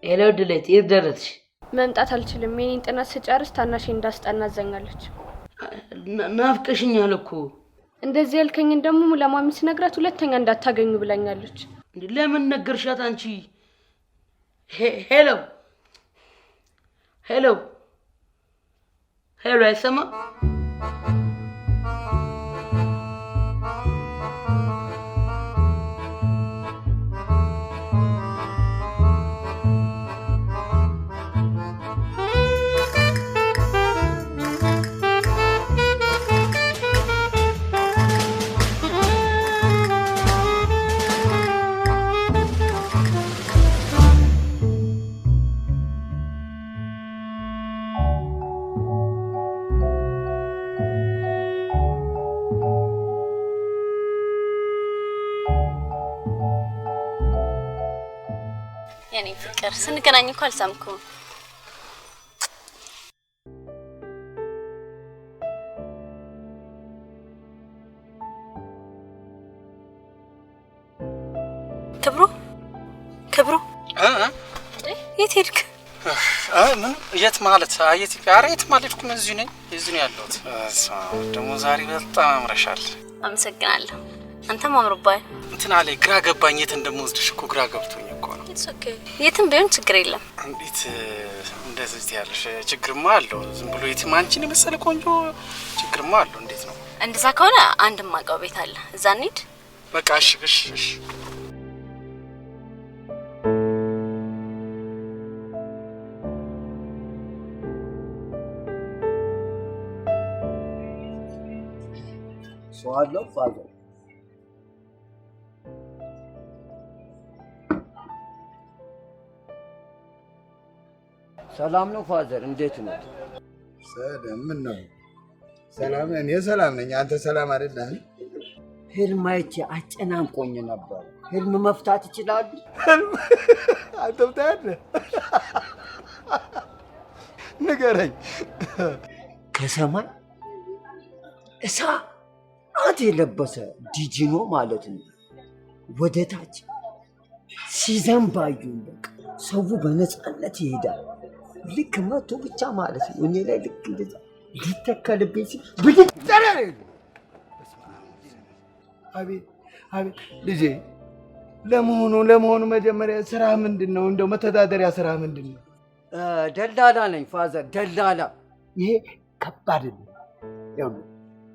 ሄሎ ድሌት የት ደረስሽ መምጣት አልችልም የኔን ጥናት ስጨርስ ታናሽ እንዳስጠና አዘኛለች ናፍቀሽኛል እኮ እንደዚህ ያልከኝን ደግሞ ለማሚ ስነግራት ሁለተኛ እንዳታገኙ ብላኛለች ለምን ነገርሻት አንቺ ሄሎ አይሰማ የኔ ፍቅር ስንገናኝ እንኳን አልሰምኩም። ክብሩ የት ሄድክ? ምን የት ማለት አየት ቃሬ የት ማለት እኮ እዚሁ ነኝ ያለሁት። ደግሞ ዛሬ በጣም አምረሻል። አመሰግናለሁ። አንተም አምሮባል። እንትና ላይ ግራ ገባኝ። የት እንደምወስድሽ እኮ ግራ ገብቶኝ እኮ ነው። ኢትስ ኦኬ። የትም ቢሆን ችግር የለም። እንዴት እንደዚህ ያለሽ ችግርማ አለው። ዝም ብሎ የትም አንቺን የመሰለ ቆንጆ ችግርማ አለው። እንዴት ነው? እንደዛ ከሆነ አንድም ማውቀው ቤት አለ። እዛ እንሂድ። በቃ እሺ። ሰዋለው ፋዘር ሰላም ነው ፋዘር እንዴት ነው? ሰላም ነው ሰላም እኔ ሰላም ነኝ አንተ ሰላም አይደለህ? ህልም አይቼ አጨናንቆኝ ነበር። ህልም መፍታት ይችላል? አንተ ብታያለህ ንገረኝ። ከሰማይ እሳት የለበሰ ዲጂኖ ማለት ነው ወደ ታች ሲዘንብ አዩኝ። በቃ ሰው በነፃነት ይሄዳል። ልክ መቶ ብቻ ማለት ነው እኔ ላይ ልክ እንደዛ ሊተከልብኝ ሲል ብድግ ጠረረ። አቤት ልጄ፣ ለመሆኑ መጀመሪያ ስራ ምንድን ነው? እንደው መተዳደሪያ ስራ ምንድን ነው? ደላላ ነኝ ፋዘር፣ ደላላ። ይሄ ከባድ ነው።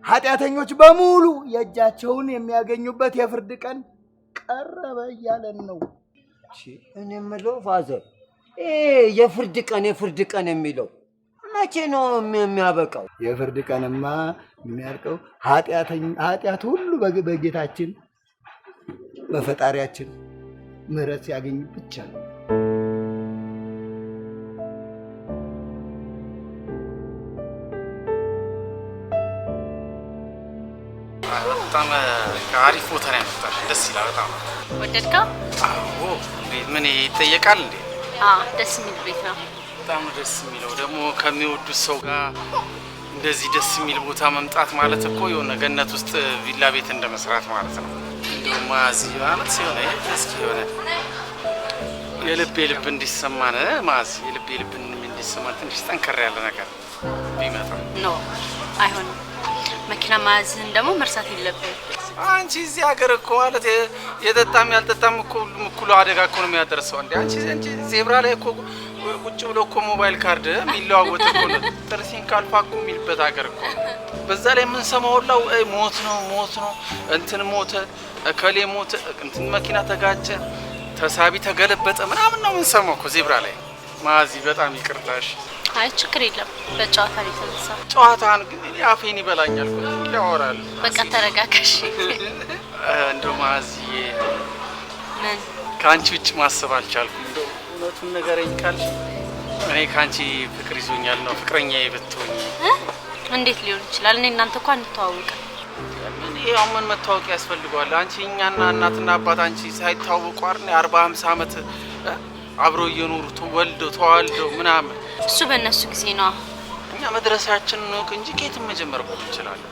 ኃጢአተኞች በሙሉ የእጃቸውን የሚያገኙበት የፍርድ ቀን ቀረበ እያለን ነው። እኔ የምለው ፋዘር የፍርድ ቀን የሚለው መቼ ነው የሚያበቃው? የፍርድ ቀንማ የሚያልቀው ኃጢአት ሁሉ በጌታችን በፈጣሪያችን ምህረት ሲያገኝ ብቻ ነው። በጣም አሪፍ ቦታ ነው ያመጣሽ። ደስ ይላል በጣም። ወደድከው? አዎ። ምን ይጠየቃል እንዴ? ደስ የሚል ቤት ነው። በጣም ደስ የሚለው ደግሞ ከሚወዱት ሰው ጋር እንደዚህ ደስ የሚል ቦታ መምጣት ማለት እኮ የሆነ ገነት ውስጥ ቪላ ቤት እንደመስራት ማለት ነው። እንደውም ማዚ ማለት ሲሆነ እስኪ የሆነ የልብ እንዲሰማን ማዚ የልብ እንዲሰማን ትንሽ ጠንከር ያለ ነገር ቢመጣ ነው። አይሆንም። መኪና ማዝን ደግሞ መርሳት የለብን። አንቺ እዚህ ሀገር እኮ ማለት የጠጣም ያልጠጣም እኮ ሁሉም እኩል አደጋ እኮ ነው የሚያደርሰው። አንቺ ዜብራ ላይ እኮ ቁጭ ብሎ እኮ ሞባይል ካርድ የሚለዋወጥ እኮ ነው። ጥርሴን ካልፋኩ የሚልበት ሀገር እኮ። በዛ ላይ የምንሰማው ሁላ ሞት ነው እንትን ሞተ፣ እከሌ ሞተ፣ እንትን መኪና ተጋጨ፣ ተሳቢ ተገለበጠ ምናምን ነው የምንሰማው እኮ ዜብራ ላይ። ማዚ በጣም ይቅርታሽ። አይ ችግር የለም። በጨዋታ ላይ ተነሳ። ጨዋታን ግን አፌን ይበላኛል እኮ ያወራል። በቃ ተረጋጋሽ። እንደው ማዚዬ ምን ከአንቺ ውጭ ማሰብ አልቻልኩም። እንደው እውነቱን ንገረኝ ካልሽ እኔ ከአንቺ ፍቅር ይዞኛል ነው። ፍቅረኛዬ ብትሆኚ እንዴት ሊሆን ይችላል? እኔ እናንተ እንኳን እንተዋወቅ። ምን መታወቅ ያስፈልገዋል? አንቺ እኛና እናትና አባት አንቺ ሳይታወቁ አይደል 40-50 ዓመት አብረው እየኖሩ ተዋልደው ምናምን። እሱ በእነሱ ጊዜ ነው። እኛ መድረሳችን ነው እንጂ ከየትም መጀመር እኮ እንችላለን።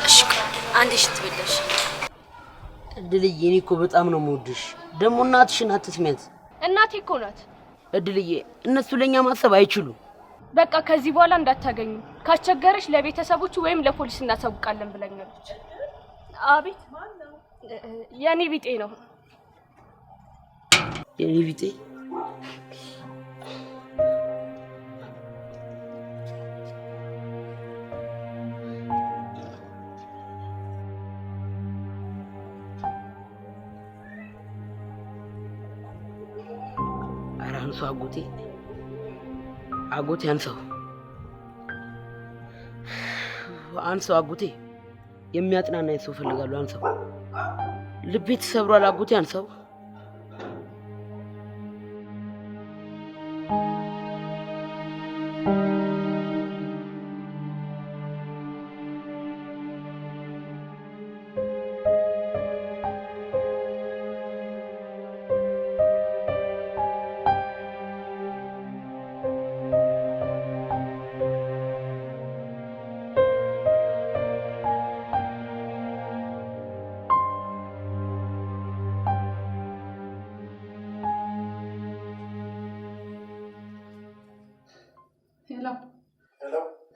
እሺ አንዴ ትብለሽ። እድልዬ እኔ እኮ በጣም ነው የምወድሽ። ደግሞ እናትሽን አትስሚያት። እናቴ እኮ ናት። እድልዬ እነሱ ለኛ ማሰብ አይችሉም። በቃ ከዚህ በኋላ እንዳታገኙ፣ ካስቸገረሽ ለቤተሰቦቹ ወይም ለፖሊስ እናሳውቃለን ብለኛለች። አቤት። የኔ ቢጤ ነው። የኔ ቢጤ አራንሱ አጎቴ አንሰው አጎቴ የሚያጥናናኝ ሰው ፈልጋለሁ። አንሰው ልቤ ተሰብሯል። አጎቴ አንሰው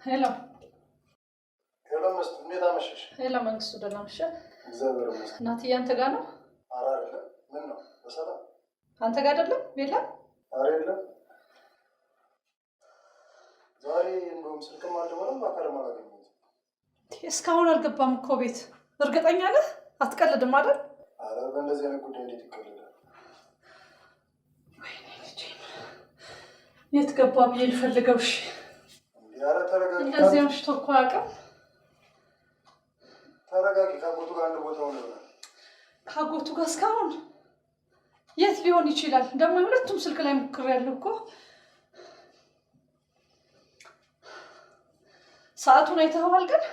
ሄሎ ሄሎ፣ መስት እንዴት አመሸሽ? ሄሎ መንግስቱ፣ ደህና መሸህ? እግዚአብሔር ይመስገን። እናትዬ አንተ ጋር ነው? ኧረ አይደለም። ምን ነው በሰላም? አንተ ጋር አይደለም? የለም? ኧረ የለም። ዛሬ እንደውም ስልክም አልደወለም፣ በአካልም አላገኘሁትም። እስካሁን አልገባም እኮ ቤት። እርግጠኛ ነህ? አትቀልድም አይደል? ኧረ በእንደዚህ አይነት ጉዳይ እንዴት ይቀልዳል? ወይኔ ልጄን የት ገባ ብዬ ልፈልገው። እሺ ኧረ ተረጋጊ። እንደዚህ አምሽቶ እኮ አያውቅም። ተረጋጊ። ከአጎቱ ጋር አንድ ቦታ ሆነ ይሆናል። ከአጎቱ ጋር እስካሁን የት ሊሆን ይችላል? ደግሞ ሁለቱም ስልክ ላይ ሞክሬያለሁ እኮ። ሰዓቱን አይተኸዋል ግን?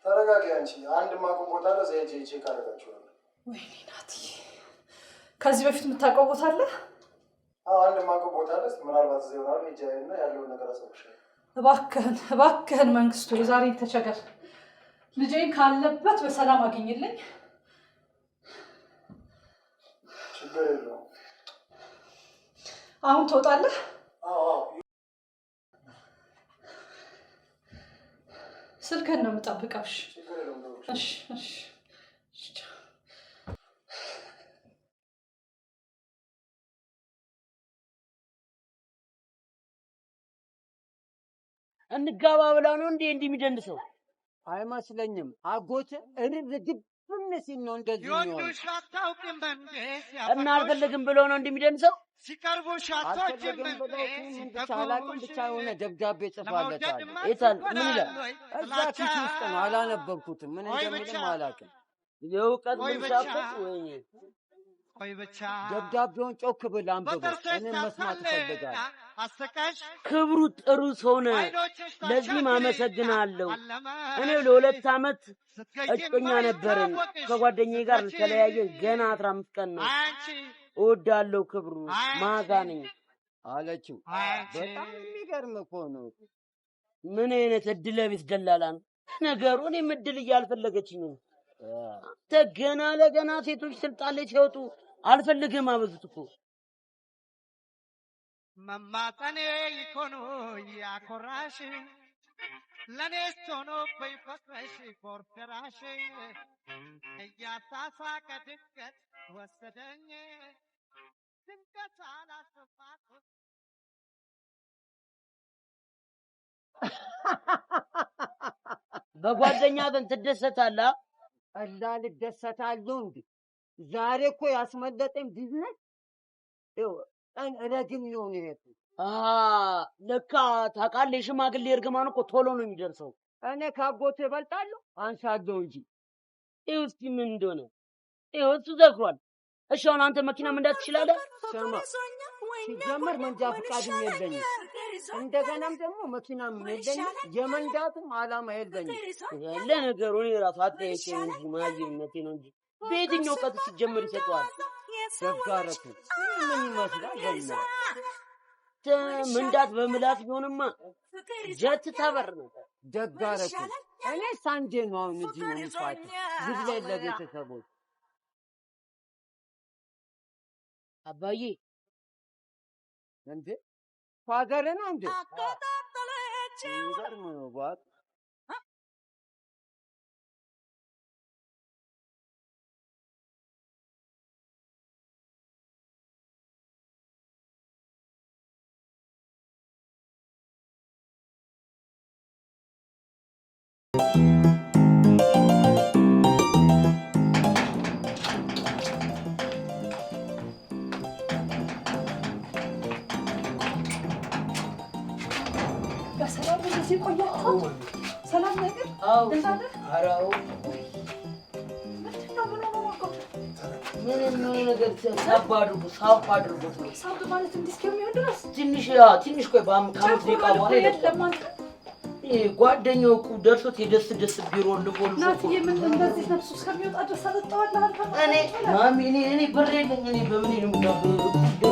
ተረጋጊ አንቺ። አንድ ማቆም ቦታ አለ፣ እዚያ ሄጄ ቼክ አደርጋቸዋለሁ። ወይኔ ናትዬ፣ ከዚህ በፊት የምታውቀው ቦታ አለ? አዎ አንድ ማቆም ቦታ አለ። ምናልባት እዚያ ይሆናል። ሄጄ እና ያለውን ነገር አሳውቅሻለሁ። እባክህን መንግስቱ፣ የዛሬን ተቸገር። ልጄን ካለበት በሰላም አግኝልኝ። ችግር የለውም። አሁን ትወጣለህ? አዎ። ስልክህን ነው የምጠብቀው። እሺ ችግር የለውም። እሺ እሺ። እንጋባ ብላ ነው እንዴ እንደሚደንሰው? አይመስለኝም። አጎት ድብን ሲል ነው እንደዚህ ነው። እና አልፈልግም ብሎ ነው እንደሚደንሰው? አልፈልግም ብሎ አላውቅም፣ ብቻ የሆነ ደብዳቤ ጽፋለታል። የታል? ምን ይላል? እዛ ኪስ ውስጥ ነው። አላነበብኩትም። ምን እንደሚልም አላውቅም። የእውቀት ምንሳፈት ወይ ደብዳቤውን ጮክ ብል አንብበው። እኔም መስማት እፈልጋለሁ። ክብሩ ጥሩ ሰው ነህ። ለዚህም አመሰግናለሁ። እኔ ለ2 ዓመት እጮኛ ነበርን። ከጓደኛዬ ጋር ተለያየን። ገና 15 ቀን ነው። እወዳለሁ ክብሩ። ማጋ ነኝ አለችው። በጣም የሚገርም እኮ ነው። ምን አይነት እድለ ቢስ ደላላ ነው ነገሩ። እኔም እድል እያልፈለገችኝ ነው። ገና ለገና ሴቶች ስልጣን ላይ ሲወጡ አልፈልግም አበዙት እኮ። መማጠኔ ይኮኑ ያኮራሽ ለኔስ ሆኖ በይፈቅረሽ ኮርተራሽ እያሳሳቀ ድንገት ወሰደኝ ድንገት አላስባኩት። በጓደኛ ግን ትደሰታለህ? እደሰታለሁ እንዴ! ዛሬ እኮ ያስመለጠኝ ቢዝነስ ረጅም ነው ነው። ለካ ታውቃለህ፣ የሽማግሌ እርግማን እኮ ቶሎ ነው የሚደርሰው። እኔ ካጎት እበልጣለሁ አንሳለሁ እንጂ። ይኸው እስኪ ምን እንደሆነ ይኸው እሱ ዘክሯል። እሺ አሁን አንተ መኪና መንዳት ትችላለህ? ስማ ሲጀመር መንጃ ፈቃድም የለኝም፣ እንደገናም ደግሞ መኪናም የለኝም፣ የመንዳትም ዓላማ የለኝም። ለነገሩ እኔ እራሱ አጠያየቀኝ እንጂ ማየነቴ ነው እንጂ በየትኛው ቀጥ ሲጀመር ይሰጠዋል። ደጋረቱ ምን ይመስላል? መንዳት በምላስ ቢሆንማ ጀት ታበር ነበር። ደጋረቱ እኔ ሳንዴ ነው አሁን እዚህ ነው የሚፋት ዝግ ላይ ለቤተሰቦች አባዬ እንዴ ፋገር ነው እንዴ? ይገርም ነው ባት በሰላም እንደዚህ ቆያችሁ? ሰላም ነገር? አዎ ደህና ነህ? ኧረ አዎ። ምንድን ነው ምን ሆኖ ነው? ምንም ነገር ሳብ አድርጎት ነው። ሳብ ማለት እንዲህ እስከሚሆን ድረስ ትንሽ ቆይ ከአምስት ደቂቃ በኋላ የለም አንተ ጓደኛው እኮ ደርሶት የደስ ቢሮ ልቦል ናትዬ ምን እንደዚህ ነፍሱ እስከሚወጣ ድረስ አጠጣዋለህ አንተ? እኔ ማሚ እኔ ብር የለኝ። እኔ በምን ነው አንተ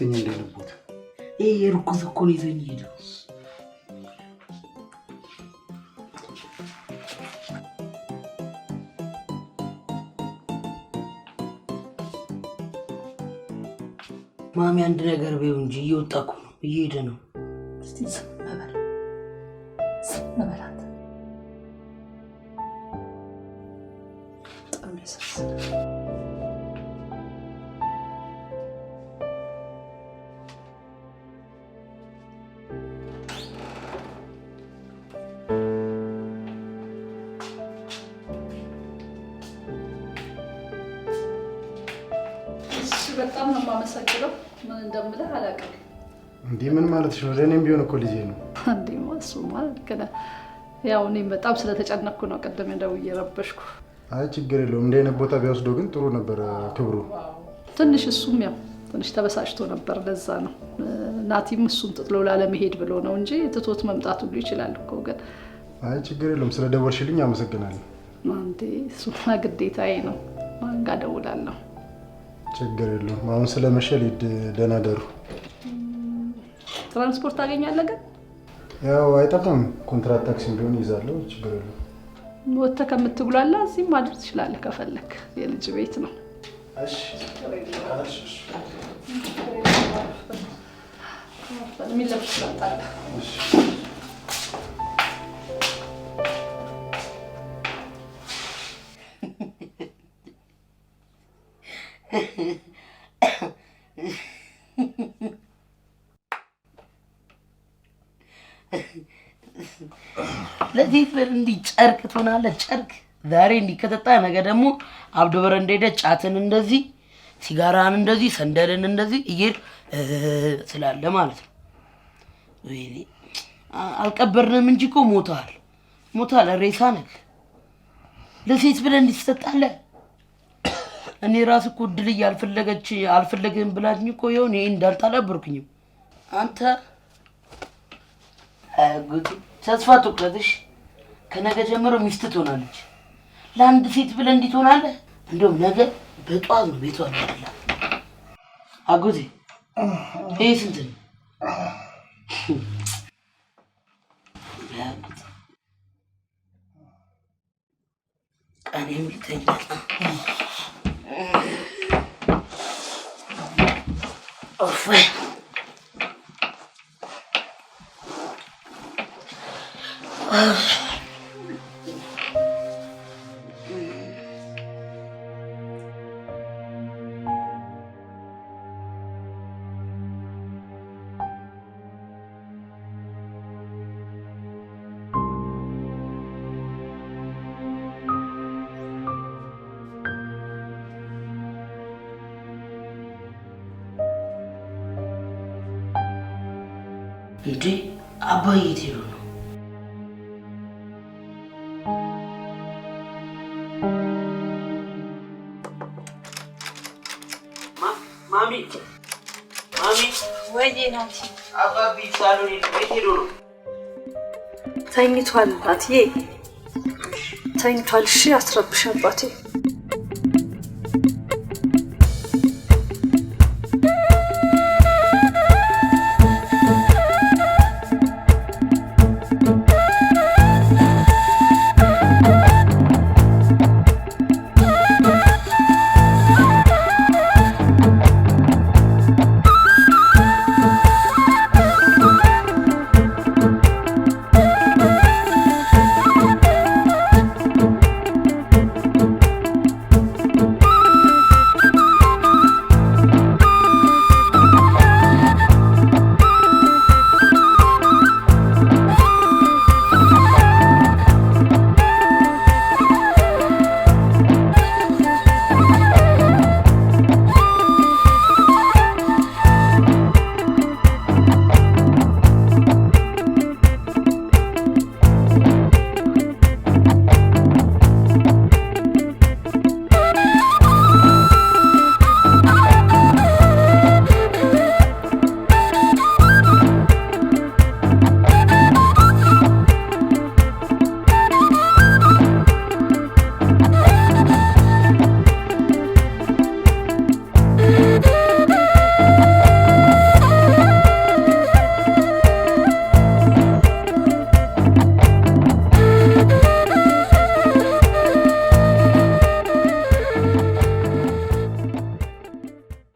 ሁለተኛ እንደነበረ የርኩስ እኮ ነው ይዘኝ ሄደው። ማሚ አንድ ነገር በይው እንጂ እየወጣ እኮ ነው እየሄደ ነው። እስቲ ዝም በል አንተ። በጣም ያሳዝናል። በጣም ነው የማመሰግነው። ምን እንደምልህ አላውቅም። እንዴ ምን ማለትሽ ነው? ለእኔም ቢሆን እኮ ልጄ ነው። እንዴ እሱማ ልክ ነህ። ያው እኔም በጣም ስለተጨነቅኩ ነው ቅድም ደውዬ ረበሽኩ። አይ ችግር የለውም። እንደ አይነት ቦታ ቢወስደው ግን ጥሩ ነበር ክብሩ። ትንሽ እሱም ያው ትንሽ ተበሳጭቶ ነበር። ለዛ ነው ናቲም እሱን ጥሎ ላለመሄድ ብሎ ነው እንጂ ትቶት መምጣት ሁሉ ይችላል እኮ። ግን አይ ችግር የለውም። ስለደወልሽልኝ አመሰግናለሁ። አንዴ እሱማ ግዴታዬ ነው። ማን ጋር እደውላለሁ? ችግር የለውም። አሁን ስለመሸ ልሂድ። ደህና ደሩ። ትራንስፖርት ታገኛለህ? ግን ያው አይጠፋም። ኮንትራት ታክሲም ቢሆን ይዛለሁ። ችግር የለውም። ወጥተህ ከምትጉላላ እዚህም ማድረግ ትችላለህ ከፈለክ። የልጅ ቤት ነው። እሺ የሚለብስ ላጣለ። እሺ ለዚህ እንዲህ ጨርቅ ትሆናለህ። ጨርቅ ዛሬ እንዲህ ከጠጣ ነገ ደግሞ አብዶ በረንዳ ሄደህ ጫትን እንደዚህ ሲጋራን እንደዚህ ሰንደልን እንደዚህ እየሄድ ስላለ ማለት ነው። ወይኔ አልቀበርንም እንጂ እኮ ሞታል። ሬሳ ነህ። ለሴት ብለህ እንዲህ ትሰጣለህ? እኔ ራስ እኮ ድል አልፈለግህም ብላኝ እኮ ይሁን ይሄ እንዳልጣላበርኩኝም አንተ ጉድ ተስፋ ትቁረጥሽ። ከነገ ጀምሮ ሚስት ትሆናለች። ለአንድ ሴት ብለህ እንዲህ ትሆናለህ? እንደውም ነገ በጧት ነው ቤቷ አለ። አጎቴ ይሄ ስንት ነው? ቀኔም ልተኛ ኦፍ እንዴ አባዬ የት ሄዱ ነው? ማሚ ወይኔ ናቲ አባቢ ሳሎን የት ሄዱ ነው? ተኝቷል ናትዬ ተኝቷል። እሺ አትረብሽ አባቴ።